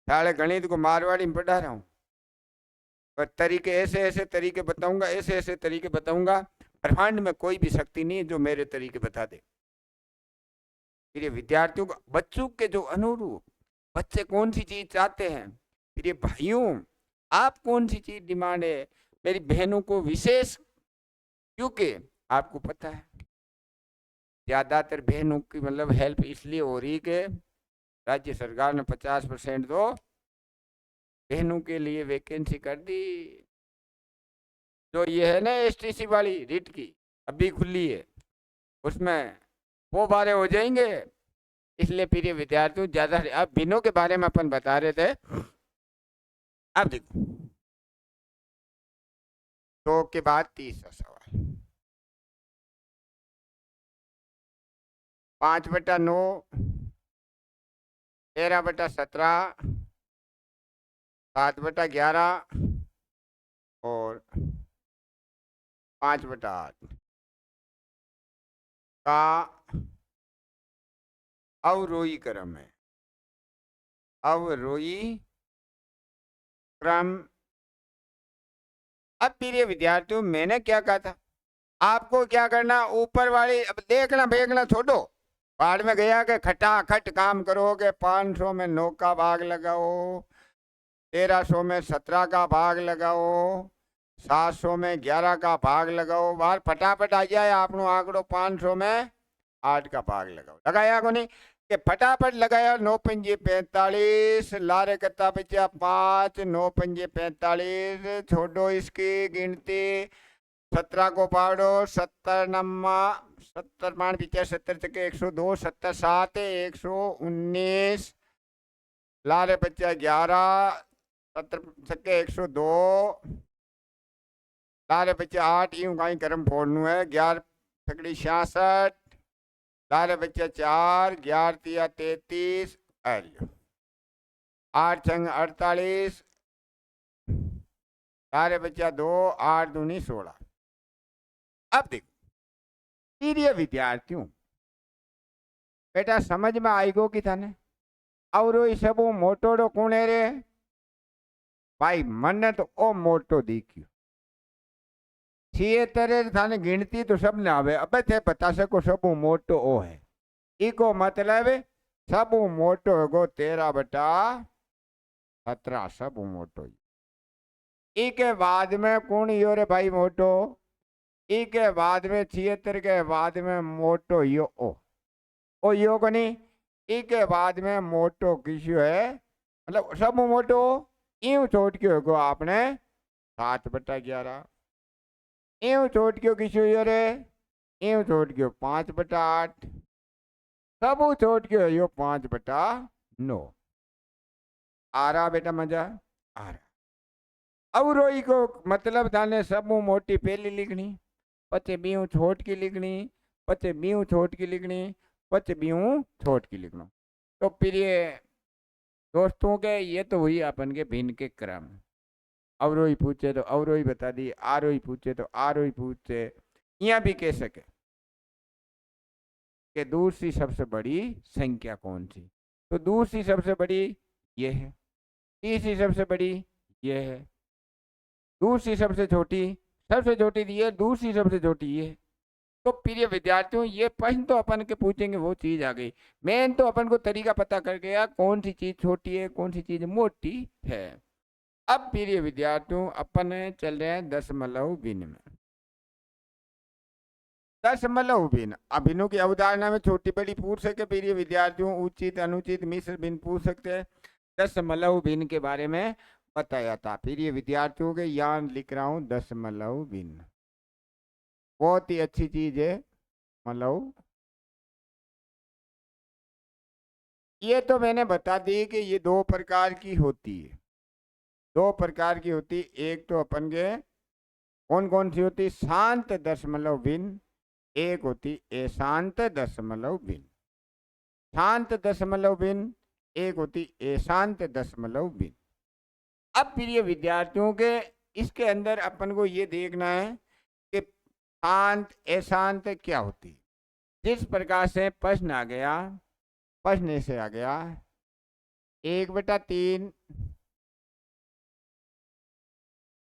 साले गणित को मारवाड़ी में पढ़ा रहा हूँ पर तरीके ऐसे ऐसे तरीके बताऊंगा ऐसे ऐसे तरीके बताऊंगा ब्रह्मांड में कोई भी शक्ति नहीं है जो मेरे तरीके बता दे। फिर ये विद्यार्थियों को बच्चों के जो अनुरूप बच्चे कौन सी चीज चाहते हैं फिर ये भाइयों आप कौन सी चीज डिमांड है मेरी बहनों को विशेष क्योंकि आपको पता है ज्यादातर बहनों की मतलब हेल्प इसलिए हो रही कि राज्य सरकार ने 50% तो बहनों के लिए वैकेंसी कर दी। जो ये है ना एसटीसी वाली रीट की अभी खुली है उसमें वो बारे हो जाएंगे इसलिए प्रिय विद्यार्थियों ज्यादा अब बिनों के बारे में अपन बता रहे थे। अब देखो तो के बाद तीसरा सवाल 5/9 13/17 7/11 और 5/8 का अवरोही क्रम है। अवरोही क्रम। अब प्रिय विद्यार्थियों मैंने क्या कहा था आपको क्या करना ऊपर वाली अब देखना फेंकना छोड़ो बाढ़ में गया के खटाखट काम करोगे 500 में 9 का भाग लगाओ 1300 में 17 का भाग लगाओ 700 में 11 का भाग लगाओ बाहर फटाफट आ जाए आपनो आंकड़ो 500 में 8 का भाग लगाओ लगाया को नहीं कि फटाफट लगाया 9×5 = 45 लारे कत्ता बचा 5 9×5 = 45 छोड़ो इसकी गिनती 17 को पाड़ो 70 नम्मा 70 5 पीछे 70 चके 102 70 7 119 लारे बच्चा 11 70 चके 102 लारे बच्चा 8 यूं कहीं कर्म फोड़नू है 11 छकड़ी 66 लारे बच्चा 4 11 तिया 33 8 छंग 48 लारे बच्चा 2 8 दूनी 16। अब देखो प्रिय विद्यार्थियों बेटा समझ में आएगो कि थाने अवरो सब मोटोड़ो कोने रे भाई मन तो ओ मोटो दिख्यो 76 थाने गिनती तो सब ने आवे अब थे बता सको सब मोटो ओ है इको मतलब सब मोटो गो 13/17 सब मोटो इके बाद में कौन यो रे भाई मोटो इके बाद में 76 के बाद में मोटो यो ओ यो को नहीं इके बाद में मोटो किसु है मतलब सब मोटो यूं छोट क्यों को आपने 7/11 यूं छोट क्यों किसु यो रे यूं छोट क्यों 5/8 सब छोट क्यों यो 5/9 आ रहा बेटा मजा आ रहा। अवरोही को मतलब थाने सब मोटी पहली लिखनी पचे बीऊ छोट की लिखनी પછી बीऊ छोट की लिखनी, પછી बीऊ छोट की लिखना। तो प्रिय दोस्तों के ये तो हुई अपन के भिन्न के क्रम। अवरोही पूछे तो अवरोही बता दी, आरोही पूछे तो आरोही पूछे। यहाँ भी कह सके कि दूसरी सबसे बड़ी संख्या कौन सी, तो दूसरी सबसे बड़ी ये है, तीसरी सबसे बड़ी ये है, दूसरी सबसे छोटी ये, दूसरी सबसे छोटी ये। तो प्रिय विद्यार्थियों ये प्रश्न तो अपन के पूछेंगे, वो चीज आ गई। मेन तो अपन को तरीका पता कर गया कौन सी चीज छोटी है, कौन सी चीज मोटी है। अब प्रिय विद्यार्थियों अपन चल रहे हैं दशमलव भिन्न में। दशमलव भिन्न, अभिन्नों की अवधारणा में छोटी बड़ी पूछ सके प्रिय विद्यार्थियों, उचित अनुचित मिश्र भिन्न पूछ सकते हैं। दशमलव भिन्न के बारे में बताया था प्रिय विद्यार्थियों के, यहाँ लिख रहा हूं दशमलव भिन्न। बहुत ही अच्छी चीज है मतलब। ये तो मैंने बता दी कि ये दो प्रकार की होती है, दो प्रकार की होती। एक तो अपन के कौन कौन सी होती, शांत दशमलव भिन्न, एक होती अशांत दशमलव भिन्न। शांत दशमलव भिन्न, एक होती अशांत दशमलव भिन्न। अब प्रिय विद्यार्थियों के इसके अंदर अपन को ये देखना है कि शांत अशांत क्या होती। जिस प्रकार से प्रश्न आ गया, प्रश्न से आ गया 1/3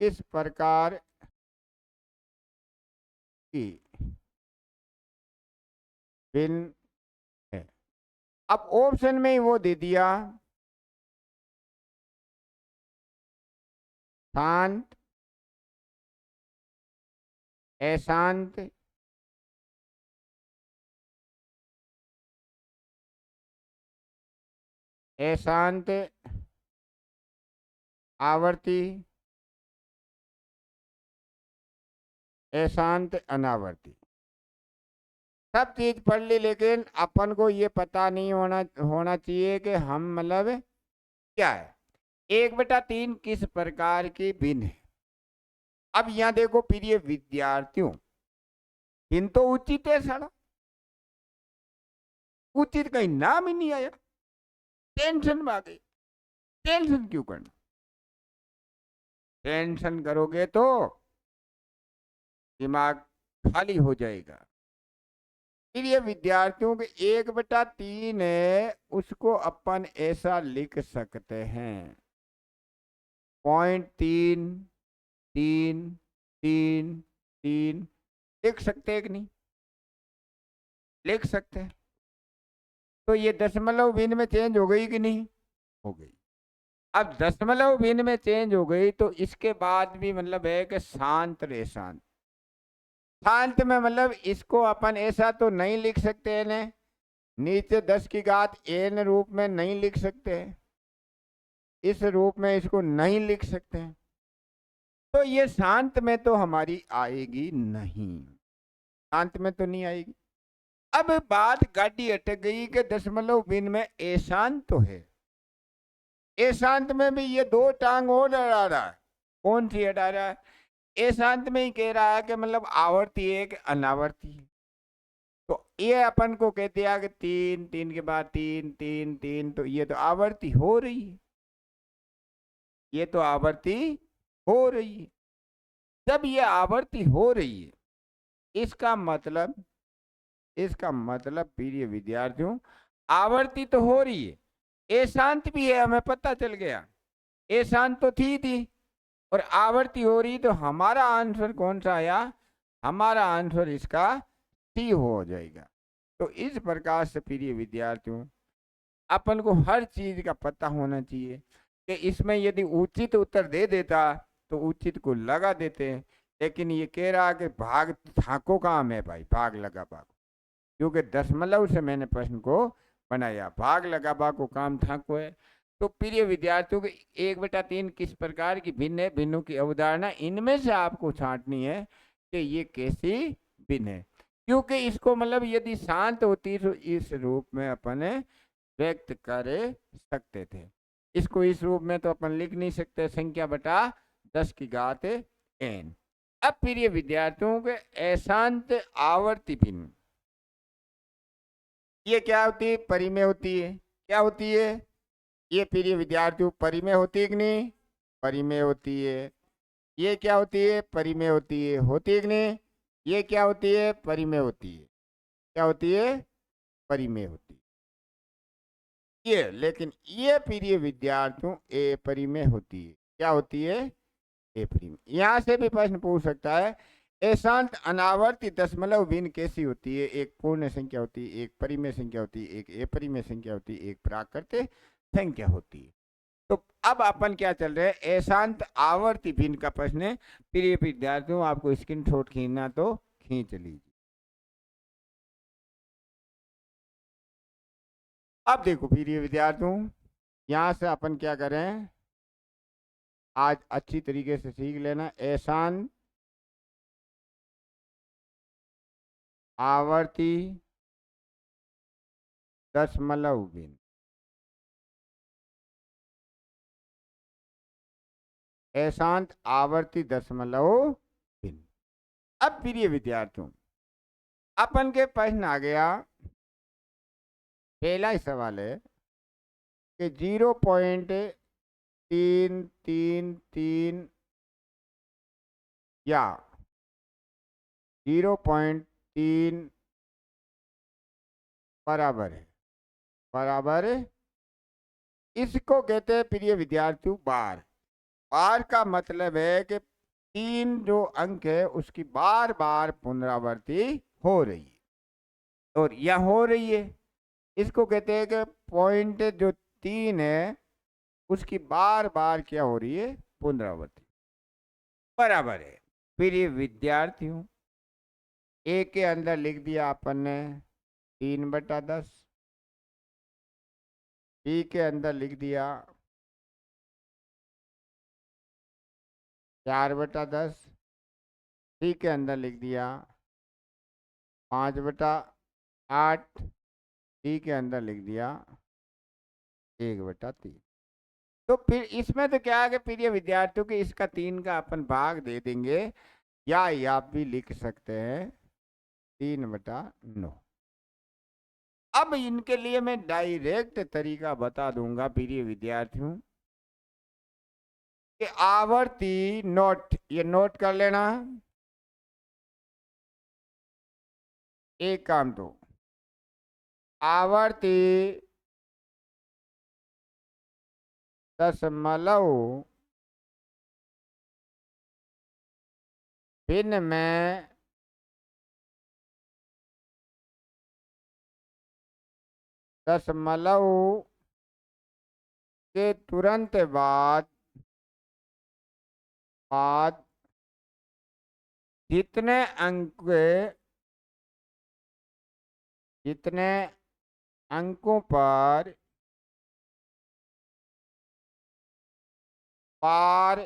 किस प्रकार की भिन्न है। अब ऑप्शन में ही वो दे दिया शांत अशांत अशांत आवर्ती अशांत अनावर्ती। सब चीज पढ़ ली, लेकिन अपन को ये पता नहीं होना चाहिए कि हम मतलब क्या है 1/3 किस प्रकार की भिन्न है। अब यहाँ देखो प्रिय विद्यार्थियों, भिन्न तो उचित है सारा, उचित कहीं नाम ही नहीं आया। टेंशन में आ गई। टेंशन क्यों करना, टेंशन करोगे तो दिमाग खाली हो जाएगा। प्रिय विद्यार्थियों के 1/3 है, उसको अपन ऐसा लिख सकते हैं 0.3 3 3 3 लिख सकते हैं कि नहीं, लिख सकते हैं। तो ये दशमलव भिन्न में चेंज हो गई कि नहीं, हो गई। अब दशमलव भिन्न में चेंज हो गई तो इसके बाद भी मतलब है कि शांत रे शांत। शांत में मतलब इसको अपन ऐसा तो नहीं लिख सकते हैं, नीचे 10 की घात n रूप में नहीं लिख सकते हैं, इस रूप में इसको नहीं लिख सकते हैं। तो ये शांत में तो हमारी आएगी नहीं, शांत में तो नहीं आएगी। अब बात गाड़ी अटक गई कि दशमलव भिन्न में अशांत तो है, अशांत में भी ये दो टांग और अड़ा रहा है। कौन सी अड़ा रहा है, अशांत में ही कह रहा है कि मतलब आवर्ती है कि अनावर्ती है। तो ये अपन को कह दिया कि 3 3 के बाद 3 3 3, तो ये तो आवर्ती हो रही है, ये तो आवर्ती हो रही है। जब ये आवर्ती हो रही है, इसका मतलब प्रिय विद्यार्थियों आवर्ती तो हो रही है, अशांत भी है, हमें पता चल गया। अशांत तो थी और आवर्ती हो रही, तो हमारा आंसर कौन सा आया, हमारा आंसर इसका सी हो जाएगा। तो इस प्रकार से प्रिय विद्यार्थियों अपन को हर चीज का पता होना चाहिए कि इसमें यदि उचित उत्तर दे देता तो उचित को लगा देते हैं, लेकिन ये कह रहा कि भाग थाको काम है भाई, भाग लगा भाग, क्योंकि दशमलव से मैंने प्रश्न को बनाया, भाग लगा भाग को काम थाको है। तो प्रिय विद्यार्थियों के 1/3 किस प्रकार की भिन्न है, भिन्नों की अवधारणा, इनमें से आपको छांटनी है कि ये कैसी भिन्न है। क्योंकि इसको मतलब यदि शांत होती तो इस रूप में अपन व्यक्त कर सकते थे, इसको इस रूप में तो अपन लिख नहीं सकते, संख्या बटा 10 की घात n। अब प्रिय विद्यार्थियों के अशांत आवर्ती भिन्न, ये क्या होती है? परिमेय होती है। क्या होती है? ये प्रिय विद्यार्थियों परिमेय होती है कि नहीं? परिमेय होती है। ये क्या होती है? परिमेय होती है। होती है कि नहीं? ये क्या होती है? परिमेय होती है। क्या होती है? परिमेय होती है। ये लेकिन ये प्रिय विद्यार्थियों अपरिमेय होती है। क्या होती है? अपरिमेय। यहाँ से भी प्रश्न पूछ सकता है, एशांत अनावर्ती दशमलव भिन्न कैसी होती है? एक पूर्ण संख्या होती है, एक परिमेय संख्या होती है, एक अपरिमेय संख्या होती है, एक प्राकृतिक संख्या होती है। तो अब अपन क्या चल रहे हैं? एशांत आवर्ती भिन्न का प्रश्न है। प्रिय विद्यार्थियों, आपको स्क्रीनशॉट खींचना तो खींच लीजिए। अब देखो प्रिय विद्यार्थियों, यहां से अपन क्या करें, आज अच्छी तरीके से सीख लेना। एशांत आवर्ती दशमलव भिन्न, एशांत आवर्ती दशमलव भिन्न। अब प्रिय विद्यार्थियों, अपन के प्रश्न आ गया, पहला ही सवाल है कि 0.333 या 0.3 बराबर है, बराबर है। इसको कहते हैं प्रिय विद्यार्थियों बार। बार का मतलब है कि तीन जो अंक है उसकी बार बार पुनरावृत्ति हो रही है, और यह हो रही है। इसको कहते हैं कि पॉइंट जो तीन है उसकी बार बार क्या हो रही है? पुनरावृत्ति। बराबर है। प्रिय विद्यार्थियों, ए के अंदर लिख दिया अपन ने 3/10, बी के अंदर लिख दिया 4/10, सी के अंदर लिख दिया 5/8, डी के अंदर लिख दिया 1/3। तो फिर इसमें तो क्या है कि प्रिय विद्यार्थियों के इसका 3 का अपन भाग दे देंगे, या ये आप भी लिख सकते हैं 3/9। अब इनके लिए मैं डायरेक्ट तरीका बता दूंगा प्रिय विद्यार्थियों कि आवर्ती नोट, ये नोट कर लेना। एक काम तो आवर्ती दशमलव भिन्न में दशमलव के तुरंत बाद बाद जितने अंक, जितने अंकों पर पार,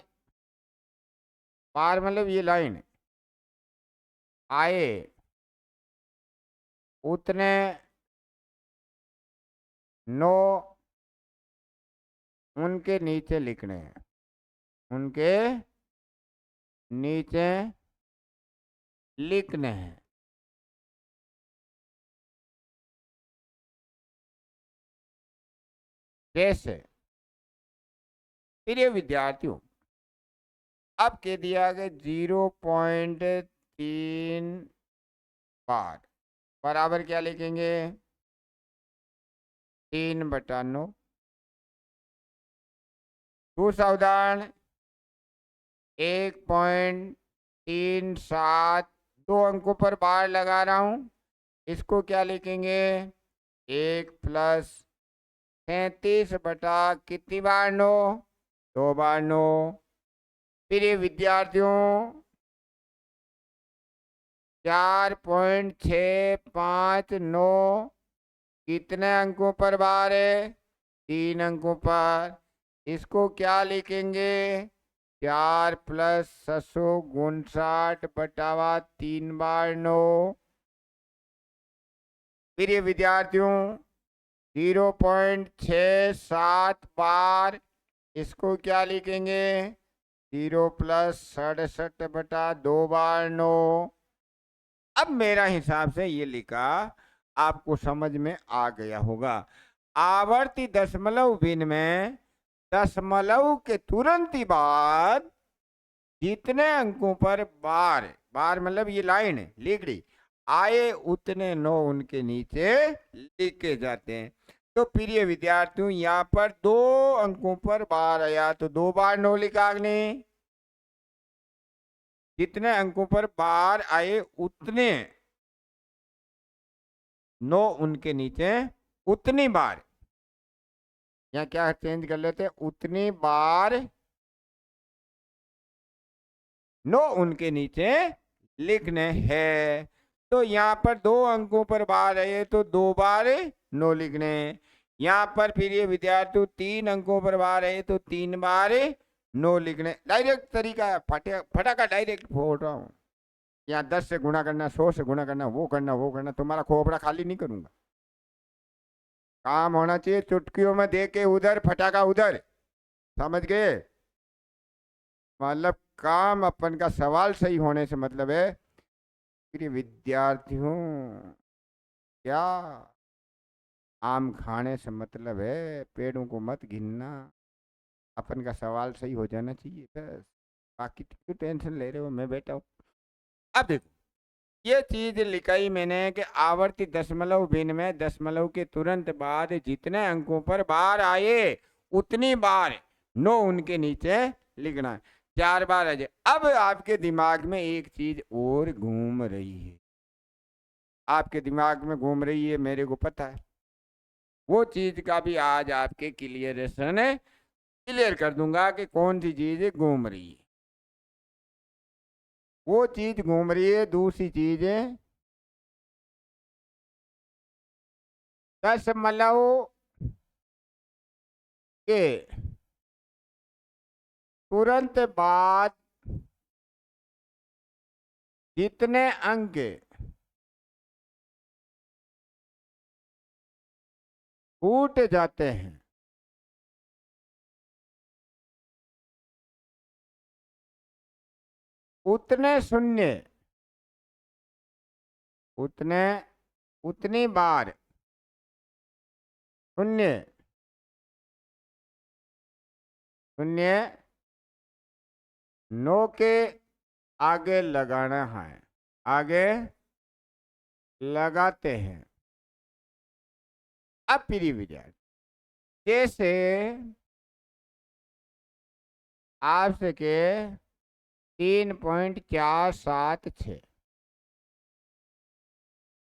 पार मतलब ये लाइन आए, उतने 9 उनके नीचे लिखने हैं, उनके नीचे लिखने हैं। जैसे प्रिय विद्यार्थियों, अब कह दिया कि 0.3 बार बराबर क्या लिखेंगे? 3/9। दूसरा उदाहरण 1.37, दो अंकों पर बार लगा रहा हूं, इसको क्या लिखेंगे? 1+37 कितनी बार 9? 2 बार 9। प्रिय विद्यार्थियों, 4.659 कितने अंकों पर बार है? 3 अंकों पर। इसको क्या लिखेंगे? 4+659/3/9। प्रिय विद्यार्थियों, 0.67 बार, इसको क्या लिखेंगे? 0+67/2/9। अब मेरा हिसाब से ये लिखा आपको समझ में आ गया होगा। आवर्ती दशमलव भिन्न में दशमलव के तुरंत ही बाद जितने अंकों पर बार बार मतलब ये लाइन है लिखड़ी आए उतने नो उनके नीचे लिखे जाते हैं। तो प्रिय विद्यार्थियों, यहाँ पर 2 अंकों पर बार आया तो 2 बार नो लिखा आपने। जितने अंकों पर बार आए उतने नो उनके नीचे उतनी बार, यहाँ क्या चेंज कर लेते हैं, उतनी बार नो उनके नीचे लिखने हैं। तो यहाँ पर 2 अंकों पर बार है तो 2 बार नो लिखने। यहाँ पर फिर ये विद्यार्थी 3 अंकों पर बार है तो 3 बार नो लिखने। डायरेक्ट तरीका है, फटाका डायरेक्ट फोड़ रहा हूँ। यहाँ 10 से गुणा करना, 100 से गुणा करना, वो करना, तुम्हारा खोपड़ा खाली नहीं करूंगा। काम होना चाहिए, चुटकियों में दे के उधर फटाका उधर, समझ गए? मतलब काम अपन का सवाल सही होने से मतलब है। प्रिय विद्यार्थियों, क्या आम खाने से मतलब है, पेड़ों को मत गिनना, अपन का सवाल सही हो जाना चाहिए बस। बाकी क्यों टेंशन ले रहे हो, मैं बैठा हूँ। अब देखो ये चीज लिखाई मैंने कि आवर्ती दशमलव भिन्न में दशमलव के तुरंत बाद जितने अंकों पर बार आए उतनी बार नो उनके नीचे लिखना है। 4 बार आ जाए। अब आपके दिमाग में एक चीज और घूम रही है, आपके दिमाग में घूम रही है, मेरे को पता है। वो चीज का भी आज आपके क्लियर कर दूंगा कि कौन सी चीज घूम रही है। वो चीज घूम रही है, दूसरी चीज है दशमलव के तुरंत बाद जितने अंक छूट जाते हैं उतने शून्य उतनी बार शून्य शून्य नो के आगे लगाना है, आगे लगाते हैं। अब प्रिय विद्यार्थी, जैसे आपसे के 3.476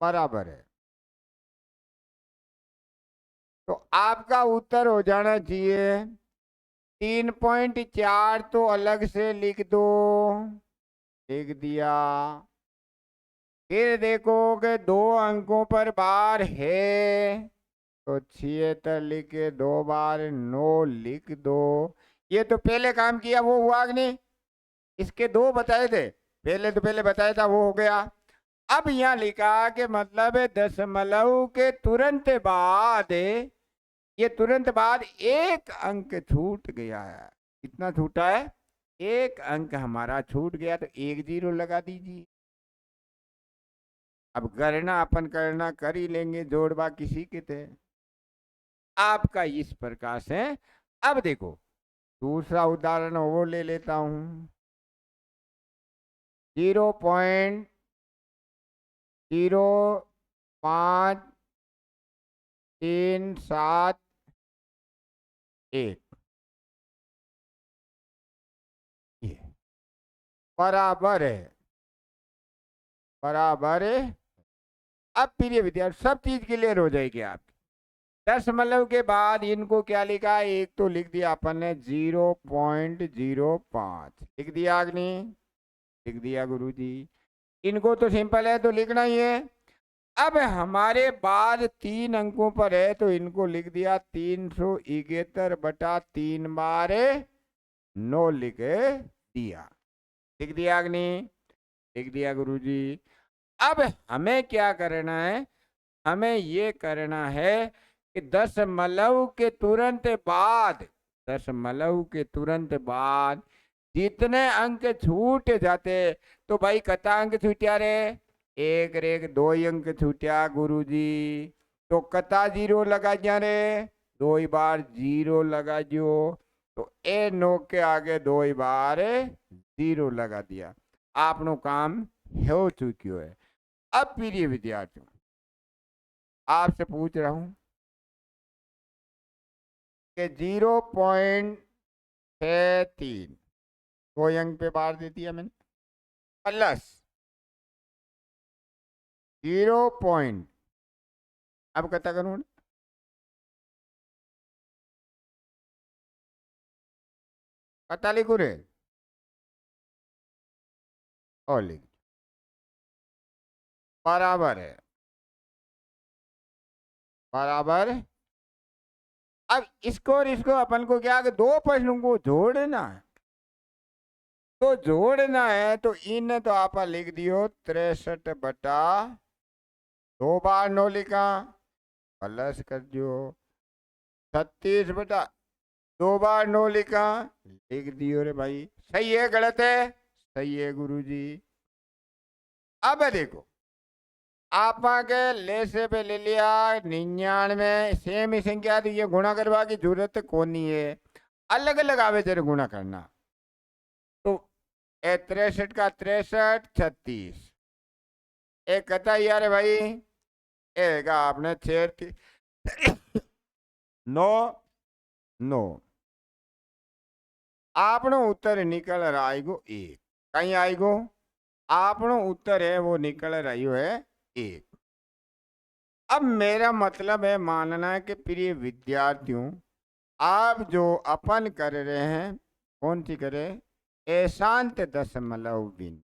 बराबर है, तो आपका उत्तर हो जाना चाहिए 3.4 तो अलग से लिख दो, लिख दिया। फिर देखो कि 2 अंकों पर बार है तो 76 लिख के 2 बार नो लिख दो। ये तो पहले काम किया वो हुआ कि नहीं, इसके 2 बताए थे पहले बताया था, वो हो गया। अब यहाँ लिखा कि मतलब दशमलव के तुरंत बाद, ये तुरंत बाद 1 अंक छूट गया है। कितना छूटा है? 1 अंक हमारा छूट गया, तो 1 0 लगा दीजिए। अब गणना अपन करना कर ही लेंगे, जोड़वा किसी के थे। आपका इस प्रकार से। अब देखो दूसरा उदाहरण वो ले लेता हूं। 0.05371 ये बराबर है, बराबर है। अब प्रिय विद्यार्थी सब चीज क्लियर हो जाएगी आपकी। दशमलव के बाद इनको क्या लिखा है, एक तो लिख दिया अपन ने 0.05 लिख दिया अग्नि, लिख दिया गुरुजी। इनको तो सिंपल है तो लिखना ही है। अब हमारे बाद 3 अंकों पर है तो इनको लिख दिया 371/3 बार 9 लिख दिया, लिख दिया अग्नि, लिख दिया गुरुजी। अब हमें क्या करना है, हमें ये करना है कि दशमलव के तुरंत बाद, दशमलव के तुरंत बाद जितने अंक छूट जाते, तो भाई कता अंक छूटिया रे, एक रे दो अंक छूटिया गुरुजी, तो कता जीरो लगा जा रे, दो ही बार जीरो लगा जो, तो ए नो के आगे दो ही बार जीरो लगा दिया। आपनो काम हो चुक्यो है। अब प्रिय विद्यार्थियों, आपसे पूछ रहा हूं कि 0.63 दो अंक पे बार दे दिया मैंने, प्लस 0. अब कता करूं, कता लिखू रे, और लिख बराबर है, बराबर। अब इसको और इसको अपन को क्या, दो प्रश्नों को जोड़ना है, तो जोड़ना है, तो इन तो आप लिख दियो 63/2 बार 9 लिखा, प्लस कर दियो 36/2 बार 9 लिखा, लिख दियो रे भाई। सही है गलत है? सही है गुरुजी। अब देखो, आप के ले से पे ले लिया 99, सेम ही संख्या थी, ये गुणा करवा की जरूरत कोनी है, अलग अलग आवे जरा गुणा करना। तो 63 का 63, 36, एक कता यार भाई, एक आपने 6 9 9, आपनो उत्तर निकल आएगो एक, कहीं आएगो, आपनो उत्तर है वो निकल रही है एक। अब मेरा मतलब है मानना है कि प्रिय विद्यार्थियों, आप जो अपन कर रहे हैं, कौन सी करे, एशांत दशमलव बिन।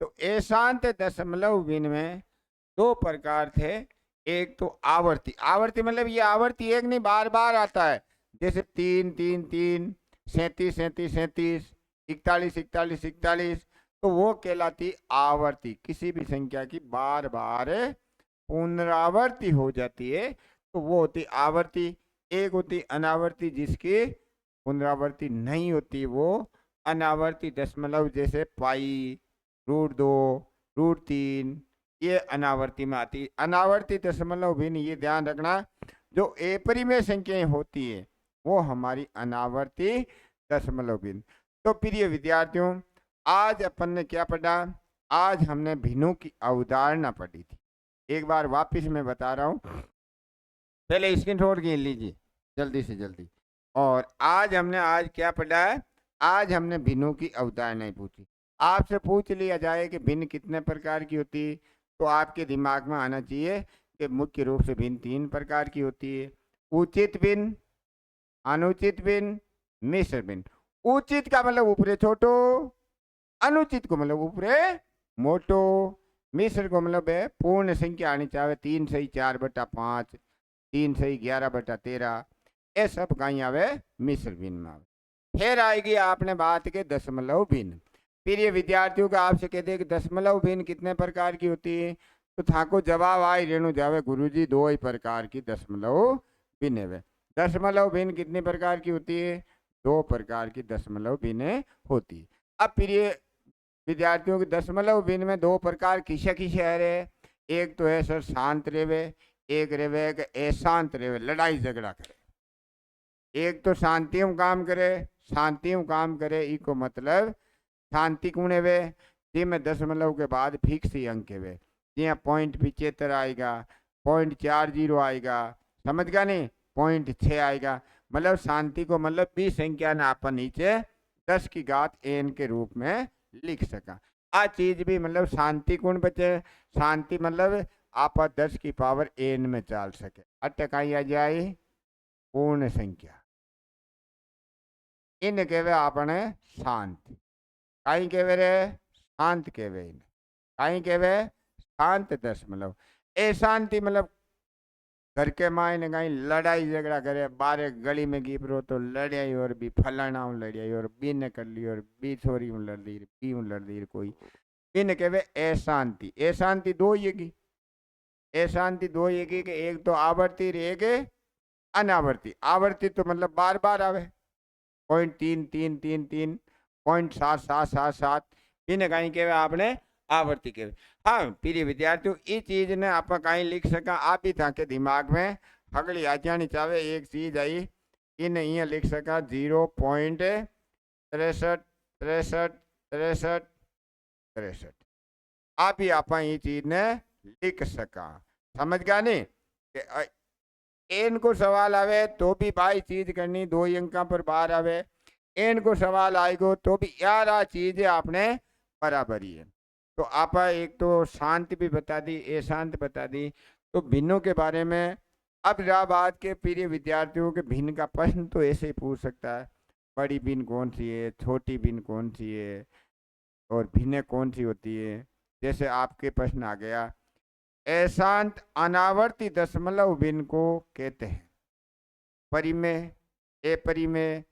तो एशांत दशमलव बिन में दो प्रकार थे, एक तो आवर्ती, आवर्ती मतलब ये आवर्ती एक नहीं, बार बार आता है, जैसे 3 3 3, 37 37 37, 41 41 41, तो वो कहलाती आवर्ती, किसी भी संख्या की बार बार पुनरावर्ती हो जाती है, तो वो होती आवर्ती। एक होती अनावर्ती, जिसकी पुनरावर्ती नहीं होती, वो अनावर्ती दशमलव, जैसे पाई, √2, √3, ये अनावर्ती में आती है। अनावर्ती दशमलव भी नहीं, ये ध्यान रखना, जो अपरिमेय संख्याएं होती है वो हमारी अनावर्ती दशमलव भिन्न। तो प्रिय विद्यार्थियों, आज अपन ने क्या पढ़ा, आज हमने भिन्नों की अवधारणा पढ़ी थी। एक बार वापिस मैं बता रहा हूं, पहले स्क्रीनशॉट गिन लीजिए जल्दी से जल्दी। और आज हमने क्या पढ़ा है, आज हमने भिन्नों की अवधारणाएं पूछी। आपसे पूछ लिया जाए कि भिन्न कितने प्रकार की होती है, तो आपके दिमाग में आना चाहिए कि मुख्य रूप से भिन्न 3 प्रकार की होती है, उचित भिन्न, अनुचित भिन्न, मिश्र भिन्न। उचित का मतलब ऊपरे छोटो, अनुचित को मतलब ऊपरे मोटो, मिश्र को मतलब है पूर्ण संख्या आनी चाहिए, 3 सही 4/5, 3 सही 11/13, ये सब कहीं आवे मिश्र भिन्न में आवे। फिर आएगी आपने बात के दशमलव भिन्न। फिर ये विद्यार्थियों का आपसे कहते हैं कि दशमलव भिन्न कितने प्रकार की होती है, तो थाको जवाब आई रेणु जावे गुरुजी 2 ही प्रकार की दशमलव भिन्न है। दशमलव भिन्न कितने प्रकार की होती है, 2 प्रकार की दशमलव भिन्न होती है। अब फिर ये विद्यार्थियों के दशमलव भिन्न में 2 प्रकार किसे किसे है, एक तो है सर शांत रेवे, एक रेवे अशांत रेवे, लड़ाई झगड़ा करे। एक तो शांति में काम करे, शांति में काम करे, इको मतलब शांति कुणे वे, जिसमें दशमलव के बाद फिक्स ही अंक है, जिया 0.75 आएगा, 0.40 आएगा, समझ गया नहीं, 0.6 आएगा, मतलब शांति को मतलब भी संख्या ने आप नीचे 10 की घात n के रूप में लिख सका। आ चीज भी मतलब शांति गुण बचे, शांति मतलब आप 10 की पावर n में चाल सके, अटकाई आ जाए पूर्ण संख्या, इन केवे आपने शांति, कहीं केवे रे शांत केवे, कहीं केवे शांत दशमलव। ए शांति मतलब घर के माए ने कहीं लड़ाई झगड़ा करे, बारे गली में गिपरो तो लड़ाई, और भी फलाना लड़ाई, और बी ने कर ली, और बी छोरी लड़ दी, बी लड़ दी कोई, इन केवे अशांति। अशांति दो ये की, अशांति दो ये की, एक तो आवर्ती, एक अनावर्ती। आवर्ती तो मतलब बार बार आवे, 0.3333, 0.7777, इन कहीं केवे आपने आवर्ती के। हाँ प्रिय विद्यार्थियों, ये चीज ने आप कहीं लिख सका आप ही था के दिमाग में हगली आ जानी चाहे एक चीज आई इन ये लिख सका 0.63 आप ही आप ये चीज ने लिख सका। समझ गया नहीं कि एन को सवाल आवे तो भी भाई चीज करनी 2 अंक पर बार आवे, एन को सवाल आएगो तो भी यार आ चीज आपने बराबरी है। तो आप एक तो शांति भी बता दी, ए शांत बता दी। तो भिन्नों के बारे में अब रहा बात के प्रिय विद्यार्थियों के भिन्न का प्रश्न तो ऐसे ही पूछ सकता है, बड़ी भिन्न कौन सी है, छोटी भिन्न कौन सी है और भिन्न कौन सी होती है। जैसे आपके प्रश्न आ गया, अशांत अनावर्ती दशमलव भिन्न को कहते हैं परिमेय, अपरिमेय,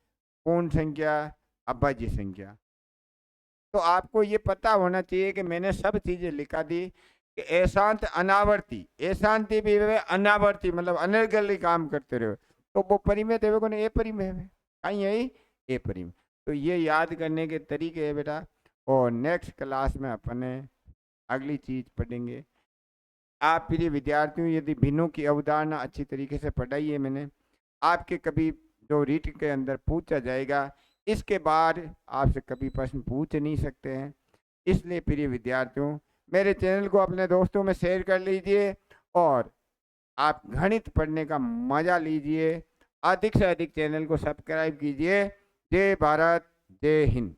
पूर्ण संख्या, अभाज्य संख्या। तो आपको ये पता होना चाहिए कि मैंने सब चीजें लिखा दी कि अशांत अनावर्ती, अशांति भी वे अनावर्ती मतलब अनर्गली काम करते रहे तो वो परिमेय थे को ए परिमेय है कहीं यही ए परिमेय। तो ये याद करने के तरीके है बेटा। और नेक्स्ट क्लास में अपने अगली चीज पढ़ेंगे। आप प्रिय विद्यार्थियों यदि भिन्नों की अवधारणा अच्छी तरीके से पढ़ाई है मैंने, आपके कभी जो रीट के अंदर पूछा जाएगा इसके बाद आपसे कभी प्रश्न पूछ नहीं सकते हैं। इसलिए प्रिय विद्यार्थियों मेरे चैनल को अपने दोस्तों में शेयर कर लीजिए और आप गणित पढ़ने का मजा लीजिए। अधिक से अधिक चैनल को सब्सक्राइब कीजिए। जय भारत, जय हिंद।